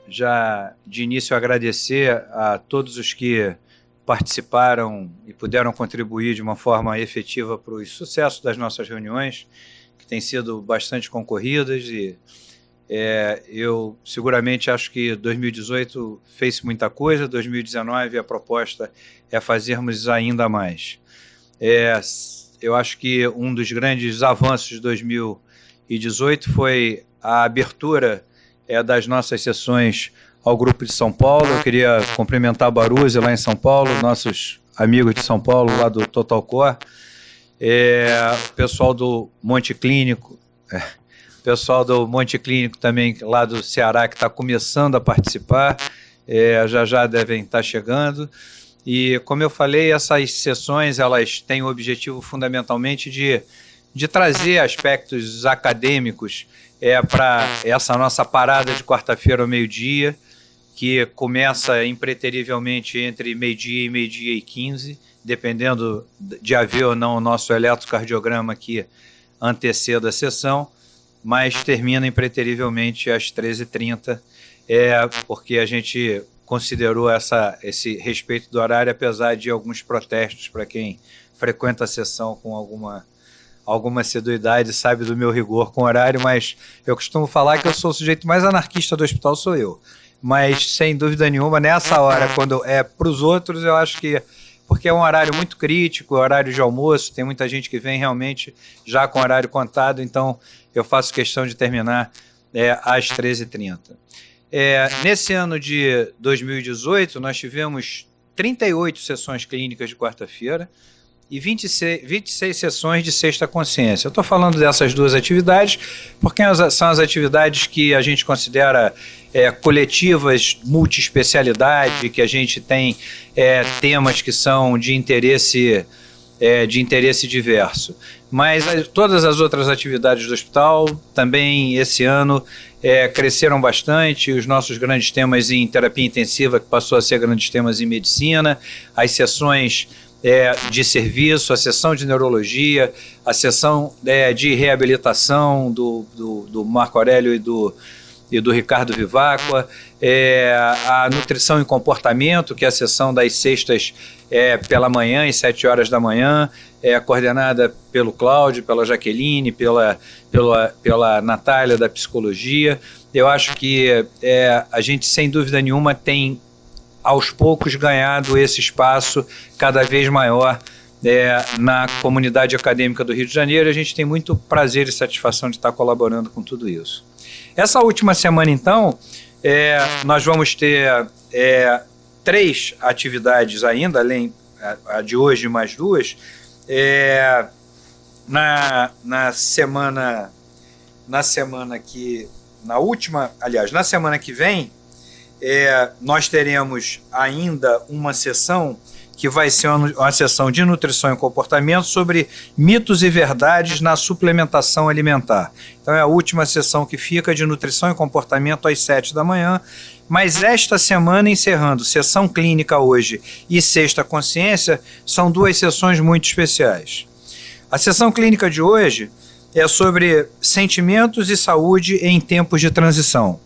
já de início agradecer a todos os que participaram e puderam contribuir de uma forma efetiva para o sucesso das nossas reuniões, que têm sido bastante concorridas, e eu seguramente acho que 2018 fez muita coisa, 2019 a proposta é fazermos ainda mais. Eu acho que um dos grandes avanços de 2018 foi a abertura das nossas sessões ao Grupo de São Paulo. Eu queria cumprimentar a Baruzzi lá em São Paulo, nossos amigos de São Paulo lá do Total Core, o pessoal do Monte Clínico, também lá do Ceará, que está começando a participar, já devem estar chegando. E, como eu falei, essas sessões elas têm o objetivo fundamentalmente de trazer aspectos acadêmicos para essa nossa parada de quarta-feira ao meio-dia, que começa impreterivelmente entre meio-dia e meio-dia e 15, dependendo de haver ou não o nosso eletrocardiograma que anteceda a sessão, mas termina impreterivelmente às 13h30, porque a gente considerou esse respeito do horário, apesar de alguns protestos para quem frequenta a sessão com alguma assiduidade, sabe do meu rigor com horário, mas eu costumo falar que eu sou o sujeito mais anarquista do hospital, sou eu. Mas, sem dúvida nenhuma, nessa hora, quando é para os outros, eu acho que, porque é um horário muito crítico, horário de almoço, tem muita gente que vem realmente já com horário contado, então eu faço questão de terminar às 13h30. Nesse ano de 2018, nós tivemos 38 sessões clínicas de quarta-feira e 26 sessões de sexta consciência. Eu estou falando dessas duas atividades porque são as atividades que a gente considera coletivas, multiespecialidade, que a gente tem temas que são de interesse diverso. Mas todas as outras atividades do hospital também esse ano cresceram bastante. Os nossos grandes temas em terapia intensiva, que passou a ser grandes temas em medicina, as sessões de serviço, a sessão de neurologia, a sessão de reabilitação do Marco Aurélio e do Ricardo Vivacqua, a nutrição e comportamento, que é a sessão das sextas pela manhã, às 7 horas da manhã, coordenada pelo Cláudio, pela Jaqueline, pela Natália da psicologia. Eu acho que a gente, sem dúvida nenhuma, tem aos poucos ganhado esse espaço cada vez maior na comunidade acadêmica do Rio de Janeiro. A gente tem muito prazer e satisfação de estar colaborando com tudo isso. Essa última semana, então, nós vamos ter 3 atividades ainda, além a de hoje mais 2. Na semana que vem, nós teremos ainda uma sessão que vai ser uma sessão de nutrição e comportamento sobre mitos e verdades na suplementação alimentar. Então é a última sessão que fica de nutrição e comportamento às 7 da manhã, mas esta semana, encerrando sessão clínica hoje e sexta consciência, são 2 sessões muito especiais. A sessão clínica de hoje é sobre sentimentos e saúde em tempos de transição.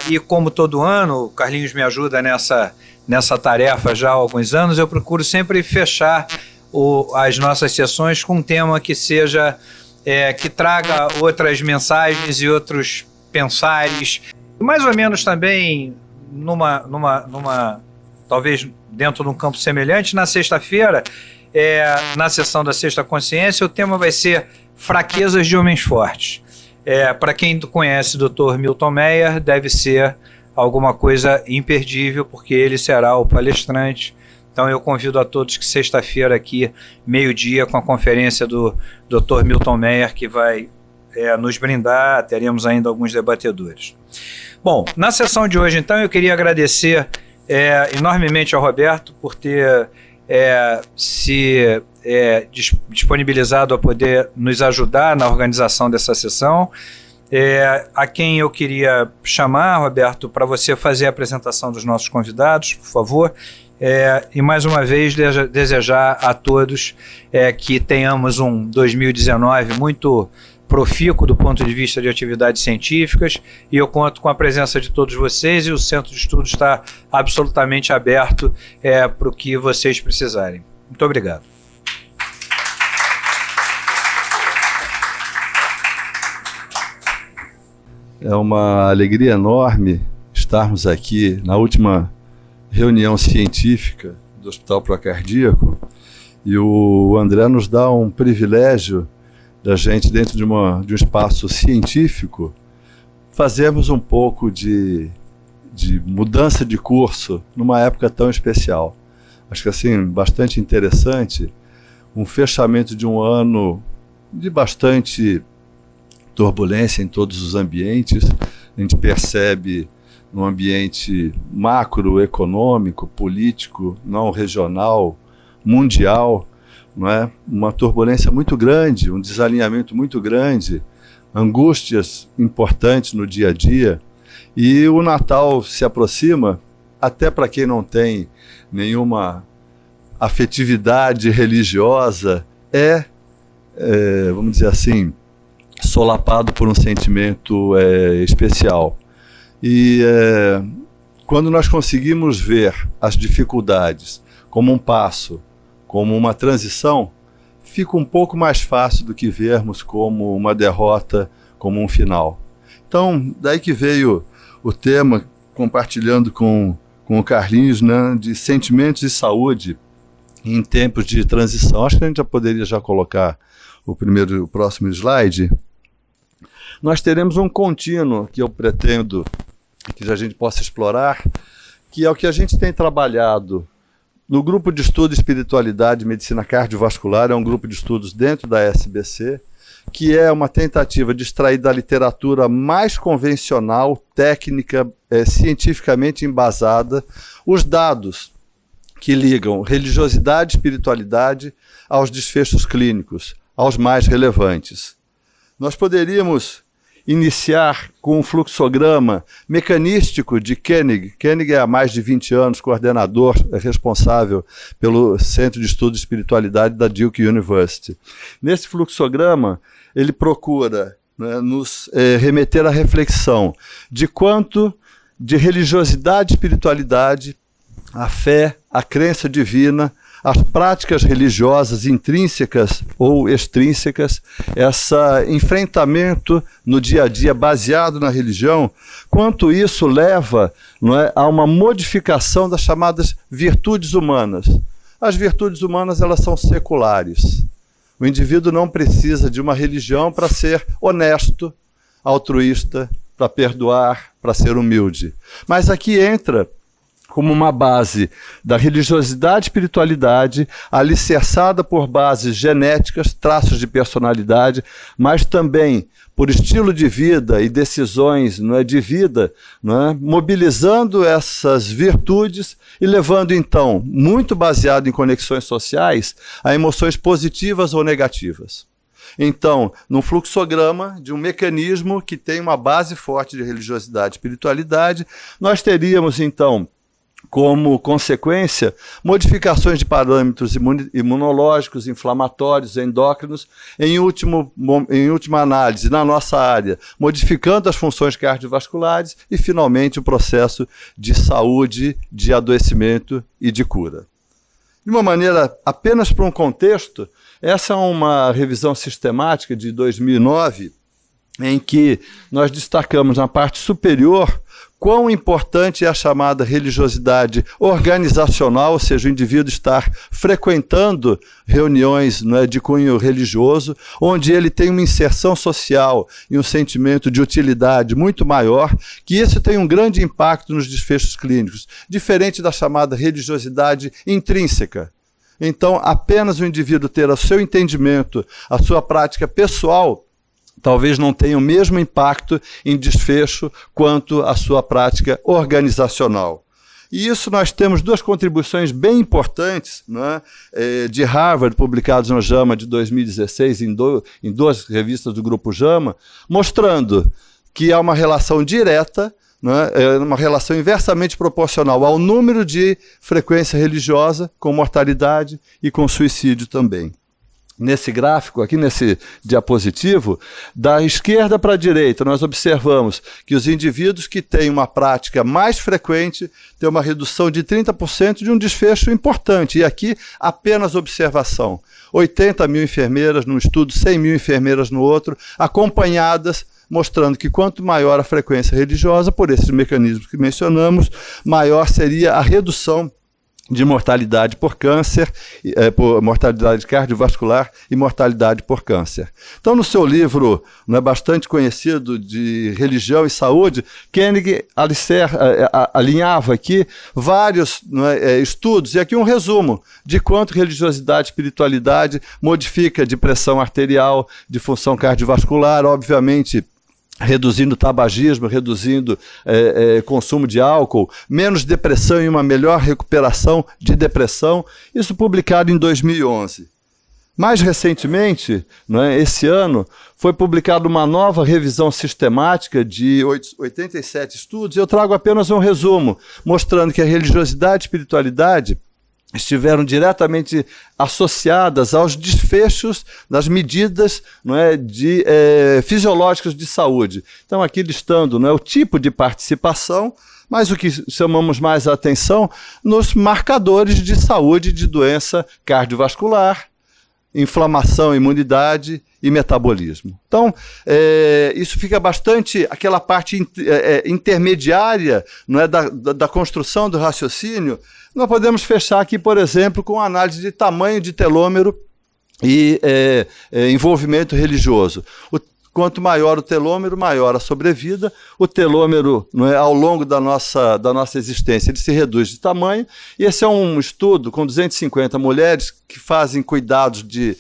E como todo ano, o Carlinhos me ajuda nessa tarefa já há alguns anos, eu procuro sempre fechar as nossas sessões com um tema que seja, que traga outras mensagens e outros pensares, mais ou menos também talvez dentro de um campo semelhante. Na sexta-feira, na sessão da Sexta Consciência, o tema vai ser fraquezas de homens fortes. Para quem conhece o Dr. Milton Meyer, deve ser alguma coisa imperdível, porque ele será o palestrante. Então eu convido a todos que sexta-feira aqui, meio-dia, com a conferência do Dr. Milton Meyer, que vai nos brindar, teremos ainda alguns debatedores. Bom, na sessão de hoje, então, eu queria agradecer enormemente ao Roberto por ter se disponibilizado a poder nos ajudar na organização dessa sessão. A quem eu queria chamar, Roberto, para você fazer a apresentação dos nossos convidados, por favor, e mais uma vez desejar a todos que tenhamos um 2019 muito profícuo do ponto de vista de atividades científicas, e eu conto com a presença de todos vocês, e o Centro de Estudos está absolutamente aberto para o que vocês precisarem. Muito obrigado. É uma alegria enorme estarmos aqui na última reunião científica do Hospital Procardíaco, e o André nos dá um privilégio da gente, dentro de um espaço científico, fazermos um pouco de mudança de curso numa época tão especial. Acho que assim, bastante interessante, um fechamento de um ano de bastante turbulência em todos os ambientes. A gente percebe no ambiente macroeconômico, político, não regional, mundial, não é? Uma turbulência muito grande, um desalinhamento muito grande, angústias importantes no dia a dia, e o Natal se aproxima, até para quem não tem nenhuma afetividade religiosa, vamos dizer assim, solapado por um sentimento especial. E quando nós conseguimos ver as dificuldades como um passo, como uma transição, fica um pouco mais fácil do que vermos como uma derrota, como um final. Então, daí que veio o tema, compartilhando com o Carlinhos, né, de sentimentos e saúde em tempos de transição. Acho que a gente já poderia colocar o próximo slide. Nós teremos um contínuo que eu pretendo que a gente possa explorar, que é o que a gente tem trabalhado no grupo de estudo Espiritualidade e Medicina Cardiovascular. É um grupo de estudos dentro da SBC, que é uma tentativa de extrair da literatura mais convencional, técnica, cientificamente embasada, os dados que ligam religiosidade e espiritualidade aos desfechos clínicos, aos mais relevantes. Nós poderíamos iniciar com um fluxograma mecanístico de Koenig. Koenig é há mais de 20 anos coordenador, responsável pelo Centro de Estudo de Espiritualidade da Duke University. Nesse fluxograma, ele procura, né, nos remeter à reflexão de quanto de religiosidade e espiritualidade, a fé, a crença divina, as práticas religiosas intrínsecas ou extrínsecas, esse enfrentamento no dia a dia baseado na religião, quanto isso leva, não é, a uma modificação das chamadas virtudes humanas. As virtudes humanas, elas são seculares. O indivíduo não precisa de uma religião para ser honesto, altruísta, para perdoar, para ser humilde. Mas aqui entra como uma base da religiosidade e espiritualidade, alicerçada por bases genéticas, traços de personalidade, mas também por estilo de vida e decisões, não é, de vida, não é, mobilizando essas virtudes e levando, então, muito baseado em conexões sociais, a emoções positivas ou negativas. Então, num fluxograma de um mecanismo que tem uma base forte de religiosidade e espiritualidade, nós teríamos, então, como consequência, modificações de parâmetros imunológicos, inflamatórios, endócrinos, em última análise, na nossa área, modificando as funções cardiovasculares e, finalmente, o processo de saúde, de adoecimento e de cura. De uma maneira, apenas para um contexto, essa é uma revisão sistemática de 2009, em que nós destacamos na parte superior quão importante é a chamada religiosidade organizacional, ou seja, o indivíduo estar frequentando reuniões, não é, de cunho religioso, onde ele tem uma inserção social e um sentimento de utilidade muito maior, que isso tem um grande impacto nos desfechos clínicos, diferente da chamada religiosidade intrínseca. Então, apenas o indivíduo ter o seu entendimento, a sua prática pessoal, talvez não tenha o mesmo impacto em desfecho quanto a sua prática organizacional. E isso nós temos duas contribuições bem importantes, né, de Harvard, publicadas no JAMA de 2016, em duas revistas do Grupo JAMA, mostrando que há uma relação direta, né, uma relação inversamente proporcional ao número de frequência religiosa com mortalidade e com suicídio também. nesse gráfico, aqui nesse diapositivo, da esquerda para a direita, nós observamos que os indivíduos que têm uma prática mais frequente têm uma redução de 30% de um desfecho importante. E aqui, apenas observação. 80 mil enfermeiras num estudo, 100 mil enfermeiras no outro, acompanhadas, mostrando que quanto maior a frequência religiosa, por esses mecanismos que mencionamos, maior seria a redução de mortalidade por câncer, por mortalidade cardiovascular e mortalidade por câncer. Então, no seu livro, bastante conhecido de religião e saúde, Koenig alinhava aqui vários estudos, e aqui um resumo de quanto religiosidade e espiritualidade modifica de pressão arterial, de função cardiovascular, obviamente, reduzindo tabagismo, reduzindo consumo de álcool, menos depressão e uma melhor recuperação de depressão, isso publicado em 2011. Mais recentemente, esse ano, foi publicada uma nova revisão sistemática de 87 estudos, e eu trago apenas um resumo, mostrando que a religiosidade e espiritualidade estiveram diretamente associadas aos desfechos das medidas fisiológicas de saúde. Então, aqui listando o tipo de participação, mas o que chamamos mais a atenção nos marcadores de saúde de doença cardiovascular, inflamação, imunidade e metabolismo. Então, isso fica bastante, aquela parte intermediária da construção do raciocínio. Nós podemos fechar aqui, por exemplo, com análise de tamanho de telômero e envolvimento religioso. Quanto maior o telômero, maior a sobrevida. O telômero, ao longo da nossa existência, ele se reduz de tamanho. E esse é um estudo com 250 mulheres que fazem cuidados de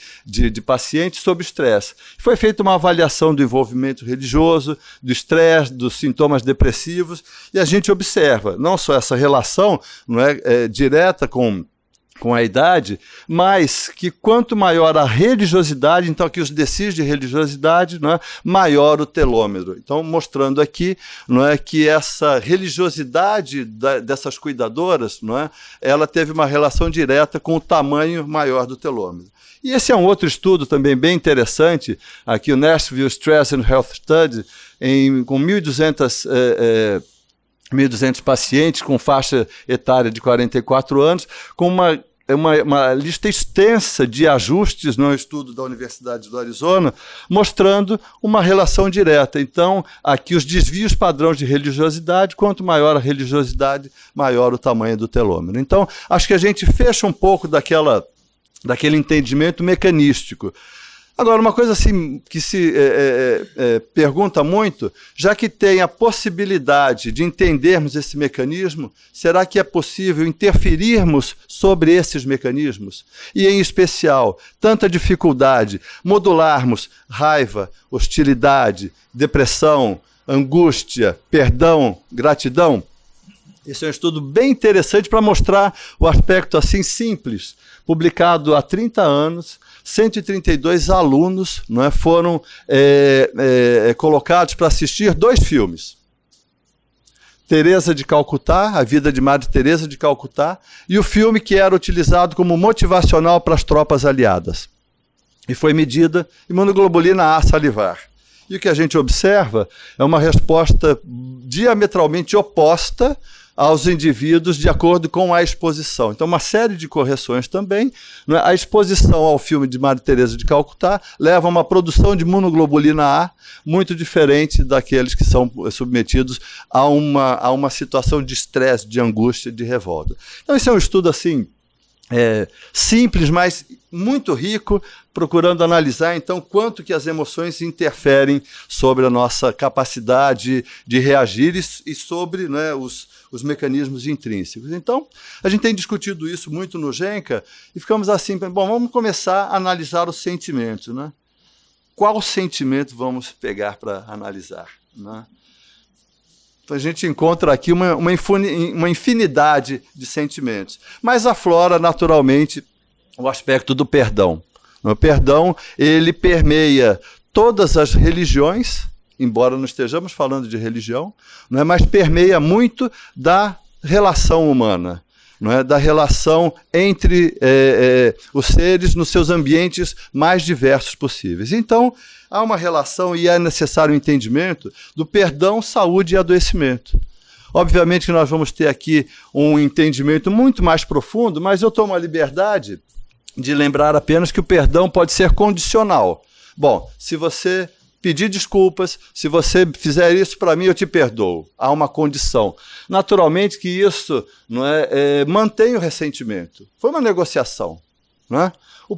pacientes sob estresse. Foi feita uma avaliação do envolvimento religioso, do estresse, dos sintomas depressivos, e a gente observa não só essa relação direta com a idade, mas que quanto maior a religiosidade, então aqui os decís de religiosidade, maior o telômero. Então, mostrando aqui que essa religiosidade dessas cuidadoras, ela teve uma relação direta com o tamanho maior do telômero. E esse é um outro estudo também bem interessante, aqui o Nashville Stress and Health Study, com 1.200 pacientes com faixa etária de 44 anos, com uma lista extensa de ajustes no estudo da Universidade do Arizona, mostrando uma relação direta. Então, aqui os desvios padrões de religiosidade, quanto maior a religiosidade, maior o tamanho do telômero. Então, acho que a gente fecha um pouco daquele entendimento mecanístico. Agora, uma coisa assim que se pergunta muito, já que tem a possibilidade de entendermos esse mecanismo, será que é possível interferirmos sobre esses mecanismos? E, em especial, tanta dificuldade, modularmos raiva, hostilidade, depressão, angústia, perdão, gratidão? Esse é um estudo bem interessante para mostrar o aspecto assim simples, publicado há 30 anos, 132 alunos foram colocados para assistir 2 filmes. Teresa de Calcutá, A Vida de Madre Teresa de Calcutá, e o filme que era utilizado como motivacional para as tropas aliadas. E foi medida imunoglobulina A salivar. E o que a gente observa é uma resposta diametralmente oposta aos indivíduos de acordo com a exposição. Então, uma série de correções também. A exposição ao filme de Madre Teresa de Calcutá leva a uma produção de imunoglobulina A muito diferente daqueles que são submetidos a uma situação de estresse, de angústia, de revolta. Então, esse é um estudo assim simples, mas muito rico, procurando analisar, então, quanto que as emoções interferem sobre a nossa capacidade de reagir e sobre os mecanismos intrínsecos. Então, a gente tem discutido isso muito no GENCA e ficamos assim, bom, vamos começar a analisar os sentimentos. Qual sentimento vamos pegar para analisar? Então, a gente encontra aqui uma infinidade de sentimentos, mas aflora naturalmente o aspecto do perdão. O perdão, ele permeia todas as religiões, embora não estejamos falando de religião, mas permeia muito da relação humana. não é, da relação entre os seres nos seus ambientes mais diversos possíveis. Então, há uma relação e é necessário o entendimento do perdão, saúde e adoecimento. Obviamente que nós vamos ter aqui um entendimento muito mais profundo, mas eu tomo a liberdade de lembrar apenas que o perdão pode ser condicional. Bom, se você pedir desculpas, se você fizer isso para mim, eu te perdoo. Há uma condição. Naturalmente que isso não mantém o ressentimento. Foi uma negociação. Não é? O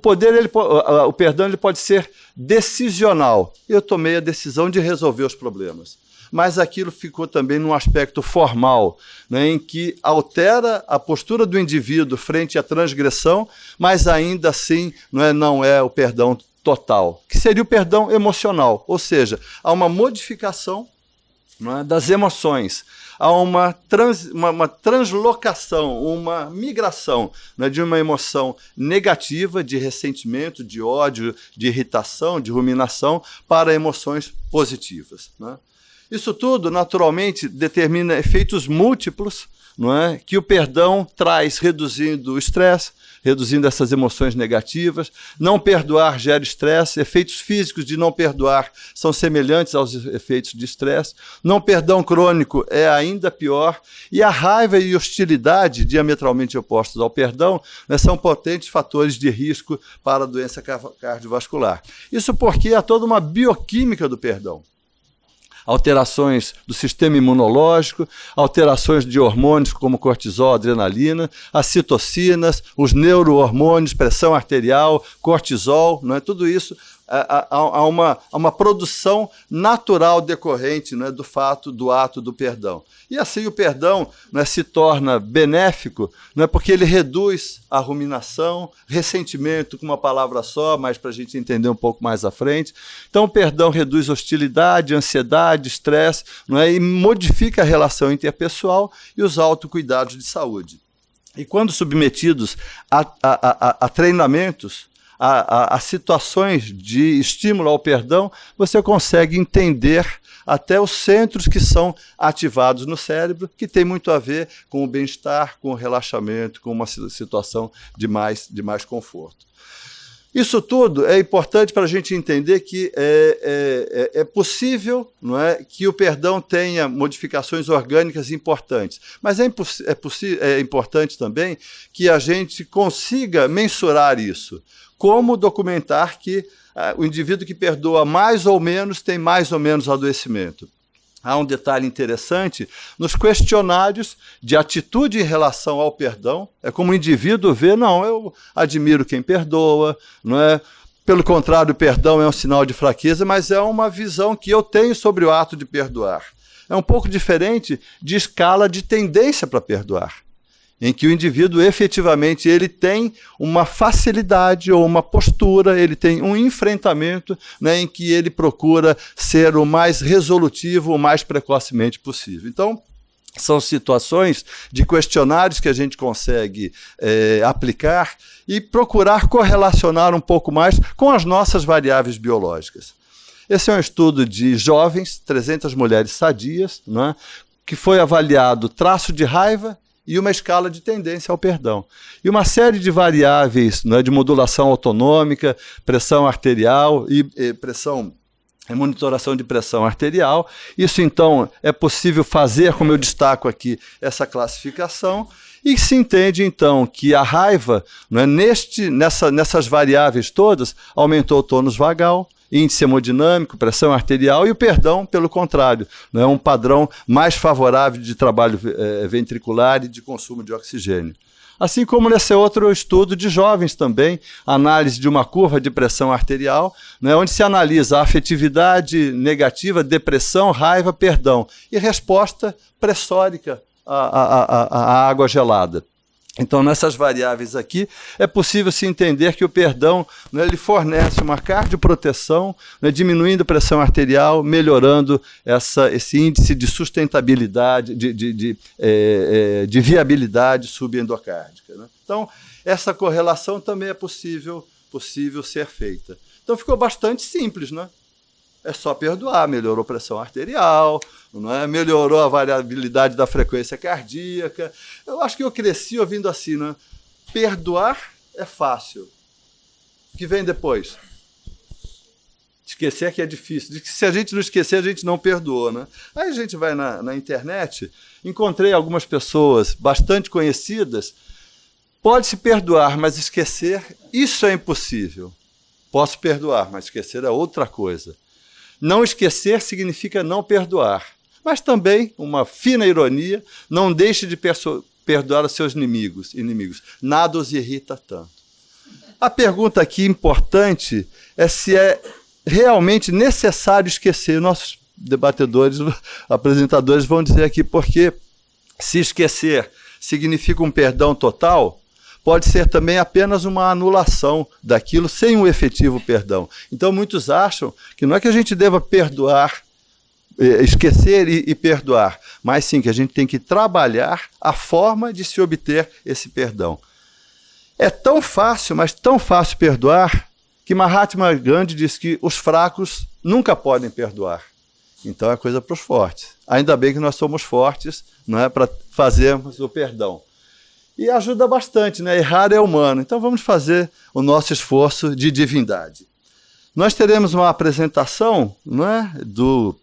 perdão ele pode ser decisional. Eu tomei a decisão de resolver os problemas. Mas aquilo ficou também num aspecto formal, né, em que altera a postura do indivíduo frente à transgressão, mas ainda assim não é o perdão total, que seria o perdão emocional, ou seja, há uma modificação das emoções, há uma translocação, uma migração de uma emoção negativa, de ressentimento, de ódio, de irritação, de ruminação, para emoções positivas. Né? Isso tudo, naturalmente, determina efeitos múltiplos, não é? Que o perdão traz, reduzindo o estresse, reduzindo essas emoções negativas. Não perdoar gera estresse. Efeitos físicos de não perdoar são semelhantes aos efeitos de estresse. Não perdão crônico é ainda pior. E a raiva e hostilidade, diametralmente opostos ao perdão, são potentes fatores de risco para a doença cardiovascular. Isso porque há toda uma bioquímica do perdão. Alterações do sistema imunológico, alterações de hormônios como cortisol, adrenalina, as citocinas, os neurohormônios, pressão arterial, cortisol, não é? Tudo isso há uma produção natural decorrente, não é, do ato do perdão. E assim o perdão, não é, se torna benéfico, não é, porque ele reduz a ruminação, ressentimento, com uma palavra só, mas para a gente entender um pouco mais à frente. Então o perdão reduz hostilidade, ansiedade, estresse, não é, e modifica a relação interpessoal e os autocuidados de saúde. E quando submetidos a treinamentos, a situações de estímulo ao perdão, você consegue entender até os centros que são ativados no cérebro, que tem muito a ver com o bem-estar, com o relaxamento, com uma situação de mais conforto. Isso tudo é importante para a gente entender que é possível, não é, que o perdão tenha modificações orgânicas importantes, mas é importante também que a gente consiga mensurar isso. Como documentar que o indivíduo que perdoa mais ou menos tem mais ou menos adoecimento. Há um detalhe interessante nos questionários de atitude em relação ao perdão. É como o indivíduo vê, não, eu admiro quem perdoa, não é? Pelo contrário, o perdão é um sinal de fraqueza, mas é uma visão que eu tenho sobre o ato de perdoar. É um pouco diferente de escala de tendência para perdoar, em que o indivíduo efetivamente ele tem uma facilidade ou uma postura, ele tem um enfrentamento, né, em que ele procura ser o mais resolutivo, o mais precocemente possível. Então, são situações de questionários que a gente consegue aplicar e procurar correlacionar um pouco mais com as nossas variáveis biológicas. Esse é um estudo de jovens, 300 mulheres sadias, né, que foi avaliado traço de raiva e uma escala de tendência ao perdão. E uma série de variáveis, né, de modulação autonômica, pressão arterial e monitoração de pressão arterial. Isso, então, é possível fazer, como eu destaco aqui, essa classificação, e se entende, então, que a raiva, né, nessas variáveis todas, aumentou o tônus vagal, índice hemodinâmico, pressão arterial, e o perdão, pelo contrário, é um padrão mais favorável de trabalho ventricular e de consumo de oxigênio. Assim como nesse outro estudo de jovens também, análise de uma curva de pressão arterial, né, onde se analisa a afetividade negativa, depressão, raiva, perdão, e resposta pressórica à água gelada. Então, nessas variáveis aqui, é possível se entender que o perdão, né, ele fornece uma cardioproteção, né, diminuindo a pressão arterial, melhorando esse índice de sustentabilidade, de viabilidade subendocárdica. Né? Então, essa correlação também é possível ser feita. Então, ficou bastante simples, né? é só perdoar. Melhorou a pressão arterial, não é? Melhorou a variabilidade da frequência cardíaca. Eu acho que eu cresci ouvindo assim, né? Perdoar é fácil. O que vem depois? Esquecer que é difícil. Se a gente não esquecer, a gente não perdoa, né? Aí a gente vai na internet, encontrei algumas pessoas bastante conhecidas. Pode-se perdoar, mas esquecer, isso é impossível. Posso perdoar, mas esquecer é outra coisa. Não esquecer significa não perdoar. Mas também, uma fina ironia, não deixe de perdoar os seus inimigos. Nada os irrita tanto. A pergunta aqui importante é se é realmente necessário esquecer. Nossos debatedores, apresentadores vão dizer aqui porque se esquecer significa um perdão total, pode ser também apenas uma anulação daquilo sem um efetivo perdão. Então muitos acham que não é que a gente deva perdoar, esquecer e perdoar, mas sim que a gente tem que trabalhar a forma de se obter esse perdão. É tão fácil, mas tão fácil perdoar, que Mahatma Gandhi diz que os fracos nunca podem perdoar. Então é coisa para os fortes. Ainda bem que nós somos fortes, não é, para fazermos o perdão. E ajuda bastante, né? Errar é humano. Então vamos fazer o nosso esforço de divindade. Nós teremos uma apresentação, não é, do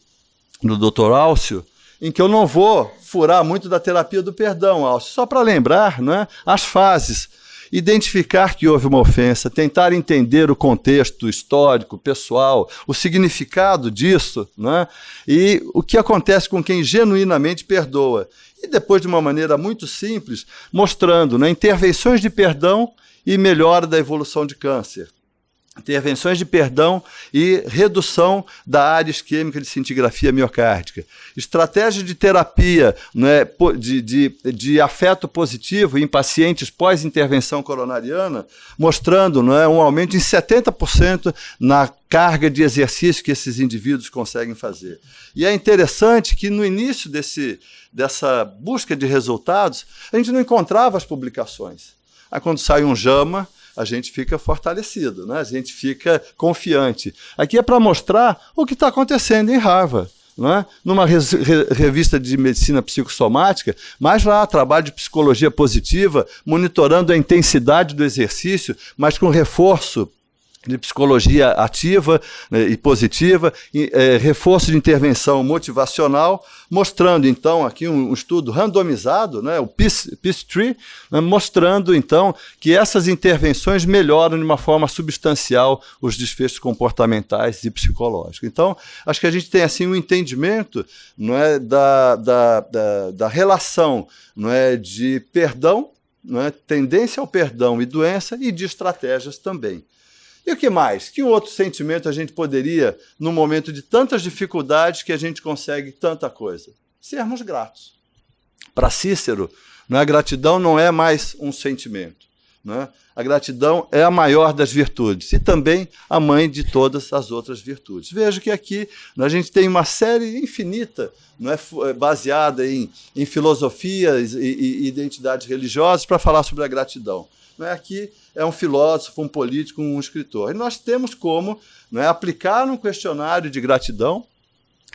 Dr. Alcio, em que eu não vou furar muito da terapia do perdão, Alcio, só para lembrar, não é, as fases. Identificar que houve uma ofensa, tentar entender o contexto histórico, pessoal, o significado disso, né? E o que acontece com quem genuinamente perdoa. E depois, de uma maneira muito simples, mostrando, né, intervenções de perdão e melhora da evolução de câncer. Intervenções de perdão e redução da área isquêmica de cintigrafia miocárdica. Estratégia de terapia, né, de afeto positivo em pacientes pós-intervenção coronariana, mostrando, né, um aumento em 70% na carga de exercício que esses indivíduos conseguem fazer. E é interessante que no início dessa busca de resultados, a gente não encontrava as publicações. Aí quando sai um JAMA, a gente fica fortalecido, né? A gente fica confiante. Aqui é para mostrar o que está acontecendo em Harvard, né? Numa revista de medicina psicossomática, mas lá trabalho de psicologia positiva, monitorando a intensidade do exercício, mas com reforço de psicologia ativa, né, e positiva, reforço de intervenção motivacional, mostrando então aqui um estudo randomizado, né, o Peace Tree, né, mostrando então que essas intervenções melhoram de uma forma substancial os desfechos comportamentais e psicológicos. Então, acho que a gente tem assim um entendimento, não é, da relação, não é, de perdão, não é, tendência ao perdão e doença, e de estratégias também. E o que mais? Que outro sentimento a gente poderia, no momento de tantas dificuldades que a gente consegue tanta coisa? Sermos gratos. Para Cícero, a gratidão não é mais um sentimento, né? A gratidão é a maior das virtudes e também a mãe de todas as outras virtudes. Veja que aqui a gente tem uma série infinita, não é, baseada em filosofias e identidades religiosas para falar sobre a gratidão. Aqui é um filósofo, um político, um escritor. E nós temos como, não é, aplicar um questionário de gratidão.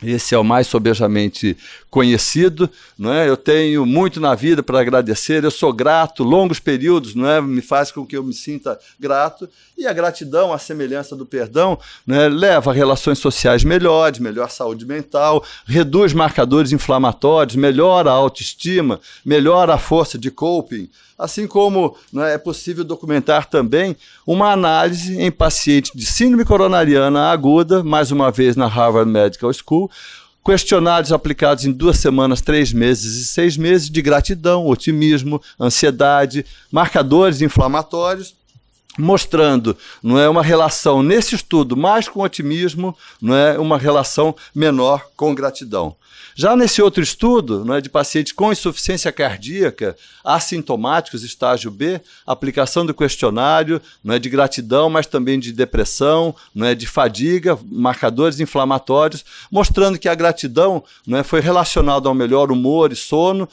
Esse é o mais sobejamente conhecido, não é? Eu tenho muito na vida para agradecer, eu sou grato, longos períodos, não é? Me faz com que eu me sinta grato, e a gratidão, a semelhança do perdão, não é? Leva a relações sociais melhores, melhor saúde mental, reduz marcadores inflamatórios, melhora a autoestima, melhora a força de coping, assim como, não é possível documentar também uma análise em paciente de síndrome coronariana aguda, mais uma vez na Harvard Medical School, questionários aplicados em 2 semanas, 3 meses e 6 meses de gratidão, otimismo, ansiedade, marcadores inflamatórios, mostrando, não é, uma relação nesse estudo mais com otimismo, não é, uma relação menor com gratidão. Já nesse outro estudo, de pacientes com insuficiência cardíaca, assintomáticos, estágio B, aplicação do questionário, de gratidão, mas também de depressão, de fadiga, marcadores inflamatórios, mostrando que a gratidão foi relacionada ao melhor humor e sono,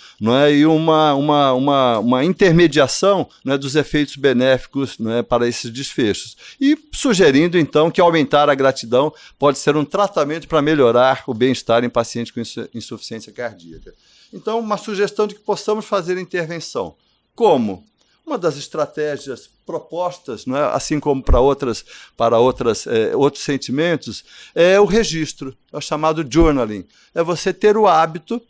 e uma intermediação dos efeitos benéficos para esses desfechos. E sugerindo, então, que aumentar a gratidão pode ser um tratamento para melhorar o bem-estar em pacientes com insuficiência cardíaca. Então, uma sugestão de que possamos fazer intervenção. Como? Uma das estratégias propostas, assim como para outros sentimentos, é o registro, é o chamado journaling. É você ter o hábito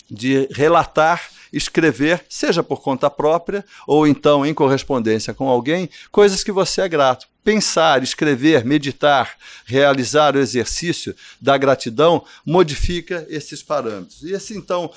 de relatar, escrever, seja por conta própria ou então em correspondência com alguém, coisas que você é grato. Pensar, escrever, meditar, realizar o exercício da gratidão modifica esses parâmetros. E esse, então,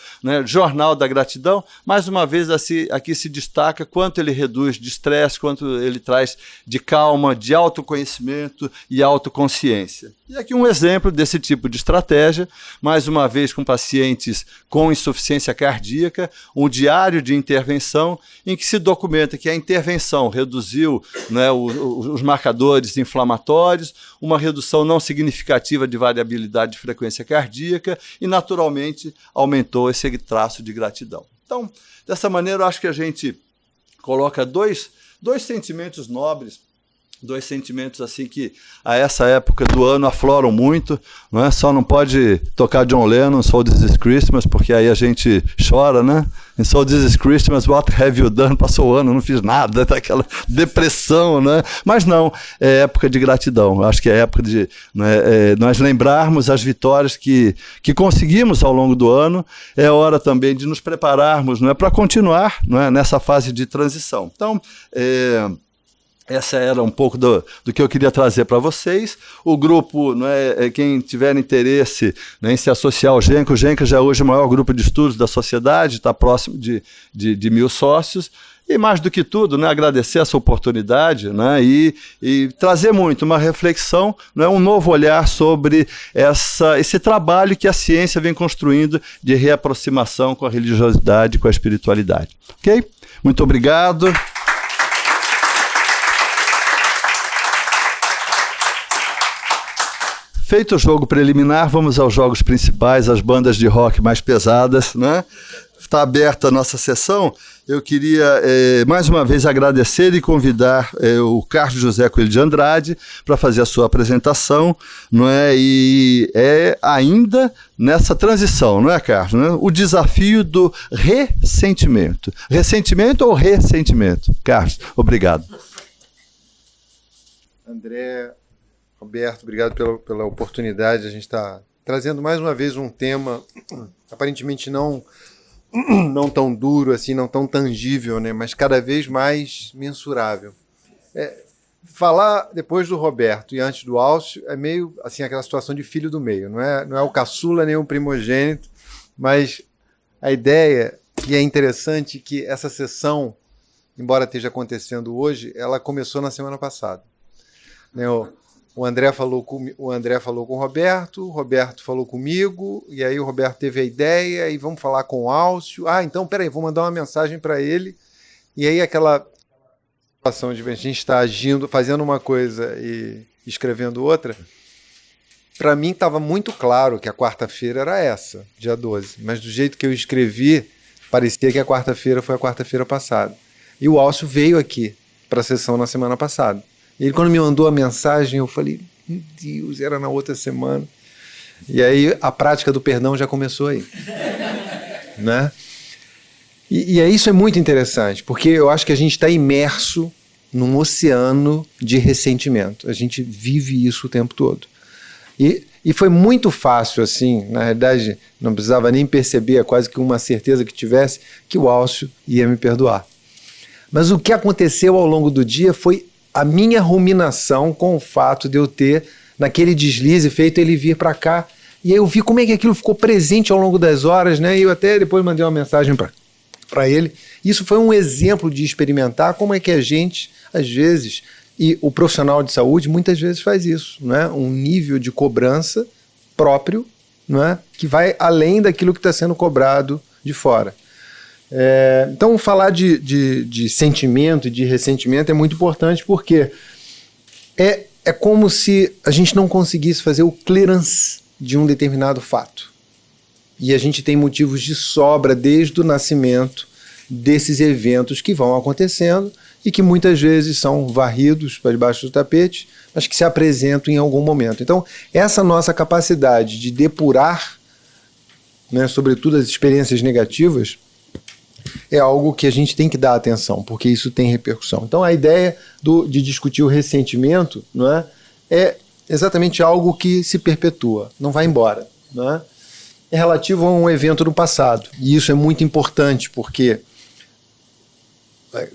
Jornal da Gratidão, mais uma vez aqui se destaca quanto ele reduz de estresse, quanto ele traz de calma, de autoconhecimento e autoconsciência. E aqui um exemplo desse tipo de estratégia, mais uma vez com pacientes com insuficiência cardíaca, um diário de intervenção em que se documenta que a intervenção reduziu os marcadores inflamatórios, uma redução não significativa de variabilidade de frequência cardíaca e, naturalmente, aumentou esse traço de gratidão. Então, dessa maneira, eu acho que a gente coloca dois sentimentos nobres, dois sentimentos assim que a essa época do ano afloram muito, Só não pode tocar John Lennon, So This Is Christmas, porque aí a gente chora, And So This Is Christmas, What Have You Done? Passou o ano, não fiz nada, tá aquela depressão, Mas não, é época de gratidão. Acho que é época de nós lembrarmos as vitórias que conseguimos ao longo do ano. É hora também de nos prepararmos, para continuar, nessa fase de transição. Então, essa era um pouco do que eu queria trazer para vocês. O grupo, quem tiver interesse em se associar ao GENCA, o GENCA já é hoje o maior grupo de estudos da sociedade, está próximo de 1.000 sócios. E mais do que tudo, agradecer essa oportunidade e trazer muito uma reflexão, um novo olhar sobre esse trabalho que a ciência vem construindo de reaproximação com a religiosidade e com a espiritualidade. Ok? Muito obrigado. Feito o jogo preliminar, vamos aos jogos principais, as bandas de rock mais pesadas, Está aberta a nossa sessão. Eu queria, mais uma vez, agradecer e convidar o Carlos José Coelho de Andrade para fazer a sua apresentação, E é ainda nessa transição, não é, Carlos? O desafio do ressentimento. Ressentimento ou ressentimento? Carlos, obrigado. André, Roberto, obrigado pela oportunidade. A gente está trazendo mais uma vez um tema aparentemente não tão duro, assim, não tão tangível, mas cada vez mais mensurável. Falar depois do Roberto e antes do Álcio é meio assim aquela situação de filho do meio. Não é o caçula nem o primogênito, mas a ideia, e é interessante que essa sessão, embora esteja acontecendo hoje, ela começou na semana passada. O André falou com o Roberto falou comigo, e aí o Roberto teve a ideia, e vamos falar com o Álcio. Então, peraí, vou mandar uma mensagem para ele. E aí aquela situação de a gente estar agindo, fazendo uma coisa e escrevendo outra, para mim estava muito claro que a quarta-feira era essa, dia 12. Mas do jeito que eu escrevi, parecia que a quarta-feira foi a quarta-feira passada. E o Álcio veio aqui para a sessão na semana passada. Ele, quando me mandou a mensagem, eu falei, meu Deus, era na outra semana. E aí a prática do perdão já começou aí. E aí isso é muito interessante, porque eu acho que a gente está imerso num oceano de ressentimento. A gente vive isso o tempo todo. E foi muito fácil, assim, na realidade, não precisava nem perceber, é quase que uma certeza que tivesse, que o Álcio ia me perdoar. Mas o que aconteceu ao longo do dia foi a minha ruminação com o fato de eu ter, naquele deslize, feito ele vir para cá. E aí eu vi como é que aquilo ficou presente ao longo das horas, E eu até depois mandei uma mensagem para ele. Isso foi um exemplo de experimentar como é que a gente, às vezes, e o profissional de saúde muitas vezes faz isso, Um nível de cobrança próprio, não é? Que vai além daquilo que está sendo cobrado de fora. Então, falar de sentimento e de ressentimento é muito importante, porque é como se a gente não conseguisse fazer o clearance de um determinado fato. E a gente tem motivos de sobra desde o nascimento desses eventos que vão acontecendo e que muitas vezes são varridos para debaixo do tapete, mas que se apresentam em algum momento. Então, essa nossa capacidade de depurar, né, sobretudo as experiências negativas, é algo que a gente tem que dar atenção, porque isso tem repercussão. Então, a ideia de discutir o ressentimento, não é exatamente algo que se perpetua, não vai embora. Não é? É relativo a um evento do passado. E isso é muito importante, porque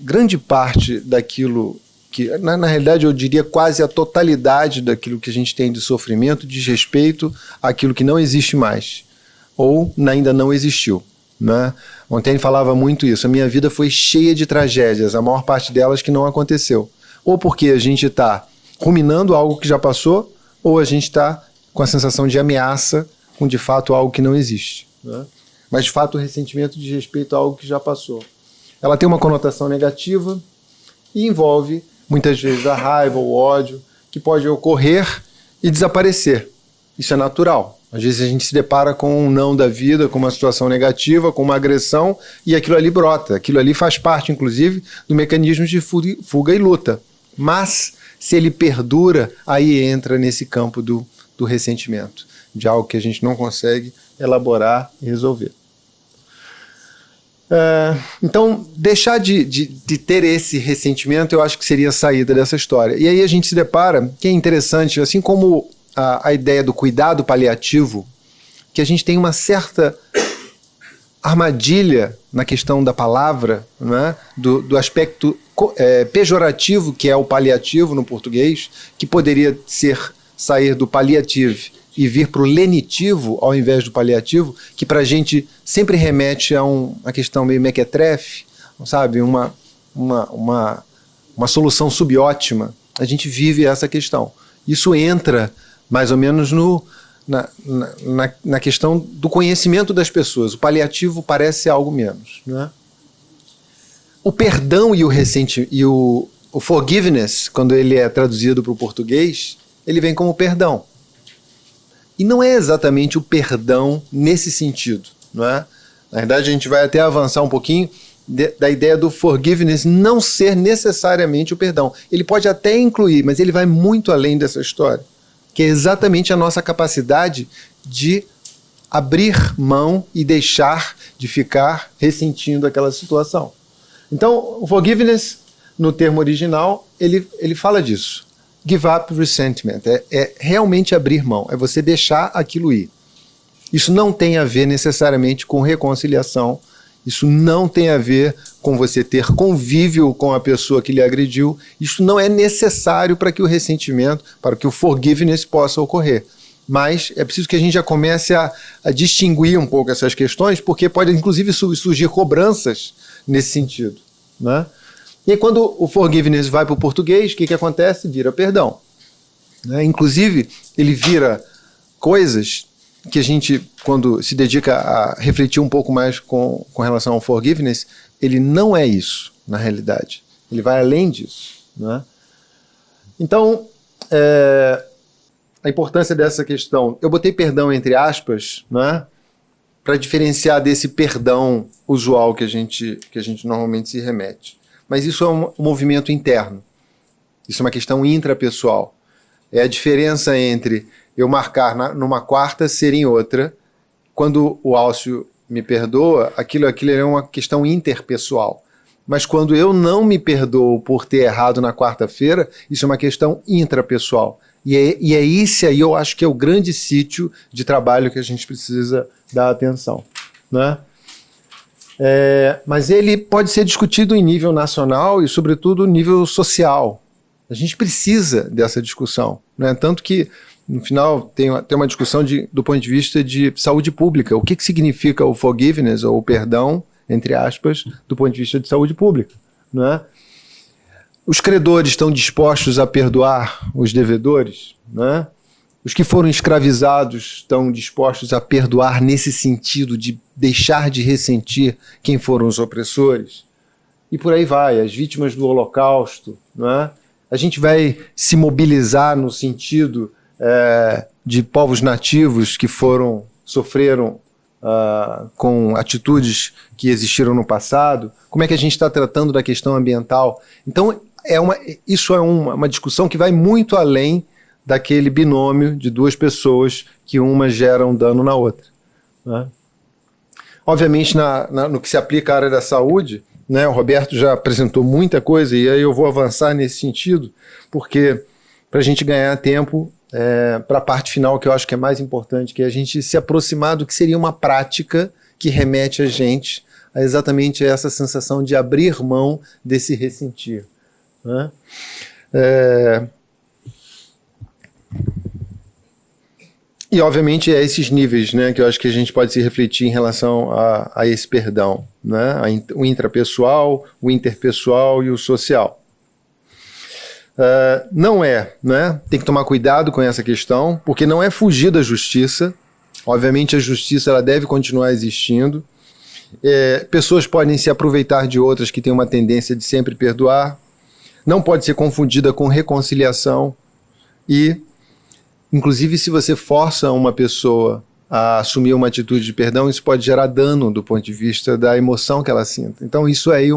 grande parte daquilo que, na realidade, eu diria quase a totalidade daquilo que a gente tem de sofrimento diz respeito àquilo que não existe mais, ou ainda não existiu. Né? Montaigne falava muito isso. A minha vida foi cheia de tragédias, a maior parte delas que não aconteceu. Ou porque a gente está ruminando algo que já passou, ou a gente está com a sensação de ameaça com, de fato, algo que não existe. Né? Mas, de fato, o ressentimento diz respeito a algo que já passou. Ela tem uma conotação negativa e envolve, muitas vezes, a raiva, o ódio, que pode ocorrer e desaparecer. Isso é natural. Às vezes a gente se depara com um não da vida, com uma situação negativa, com uma agressão, e aquilo ali brota. Aquilo ali faz parte, inclusive, do mecanismo de fuga e luta. Mas, se ele perdura, aí entra nesse campo do ressentimento, de algo que a gente não consegue elaborar e resolver. Então, deixar de ter esse ressentimento, eu acho que seria a saída dessa história. E aí a gente se depara, que é interessante, assim como a ideia do cuidado paliativo, que a gente tem uma certa armadilha na questão da palavra, né? do aspecto pejorativo que é o paliativo no português, que poderia sair do paliative e vir para o lenitivo ao invés do paliativo, que para a gente sempre remete a uma questão meio mequetrefe, sabe? Uma solução subótima. A gente vive essa questão. Isso entra mais ou menos na questão do conhecimento das pessoas. O paliativo parece algo menos. Né? O perdão e o forgiveness, quando ele é traduzido para o português, ele vem como perdão. E não é exatamente o perdão nesse sentido. Não é? Na verdade, a gente vai até avançar um pouquinho da ideia do forgiveness não ser necessariamente o perdão. Ele pode até incluir, mas ele vai muito além dessa história, que é exatamente a nossa capacidade de abrir mão e deixar de ficar ressentindo aquela situação. Então, o forgiveness, no termo original, ele fala disso. Give up resentment. É realmente abrir mão, é você deixar aquilo ir. Isso não tem a ver necessariamente com reconciliação, isso não tem a ver com você ter convívio com a pessoa que lhe agrediu, isso não é necessário para que o ressentimento, para que o forgiveness possa ocorrer. Mas é preciso que a gente já comece a distinguir um pouco essas questões, porque pode inclusive surgir cobranças nesse sentido. Né? E aí, quando o forgiveness vai para o português, o que acontece? Vira perdão. Né? Inclusive, ele vira coisas que a gente, quando se dedica a refletir um pouco mais com relação ao forgiveness, ele não é isso, na realidade. Ele vai além disso. Né? Então, a importância dessa questão, eu botei perdão entre aspas, né, para diferenciar desse perdão usual que a gente normalmente se remete. Mas isso é um movimento interno. Isso é uma questão intrapessoal. É a diferença entre eu marcar numa quarta ser em outra. Quando o Alcio me perdoa, aquilo é uma questão interpessoal. Mas quando eu não me perdoo por ter errado na quarta-feira, isso é uma questão intrapessoal. E é esse aí, eu acho que é o grande sítio de trabalho que a gente precisa dar atenção. Né? Mas ele pode ser discutido em nível nacional e, sobretudo, nível social. A gente precisa dessa discussão. Né? Tanto que, no final, tem uma discussão do ponto de vista de saúde pública. O que significa o forgiveness, ou o perdão, entre aspas, do ponto de vista de saúde pública. Né? Os credores estão dispostos a perdoar os devedores? Né? Os que foram escravizados estão dispostos a perdoar nesse sentido de deixar de ressentir quem foram os opressores? E por aí vai, as vítimas do Holocausto, não é? A gente vai se mobilizar no sentido de povos nativos que sofreram com atitudes que existiram no passado. Como é que a gente está tratando da questão ambiental? Então, isso é uma discussão que vai muito além daquele binômio de duas pessoas que uma gera um dano na outra, né? Obviamente, no que se aplica à área da saúde, né, o Roberto já apresentou muita coisa e aí eu vou avançar nesse sentido, porque para a gente ganhar tempo para a parte final, que eu acho que é mais importante, que é a gente se aproximar do que seria uma prática que remete a gente a exatamente essa sensação de abrir mão desse ressentir, né? E, obviamente, é esses níveis, né, que eu acho que a gente pode se refletir em relação a esse perdão, né? O intrapessoal, o interpessoal e o social. Não né? Tem que tomar cuidado com essa questão, porque não é fugir da justiça. Obviamente, a justiça ela deve continuar existindo. Pessoas podem se aproveitar de outras que têm uma tendência de sempre perdoar. Não pode ser confundida com reconciliação e, inclusive, se você força uma pessoa a assumir uma atitude de perdão, isso pode gerar dano do ponto de vista da emoção que ela sinta. Então, isso aí,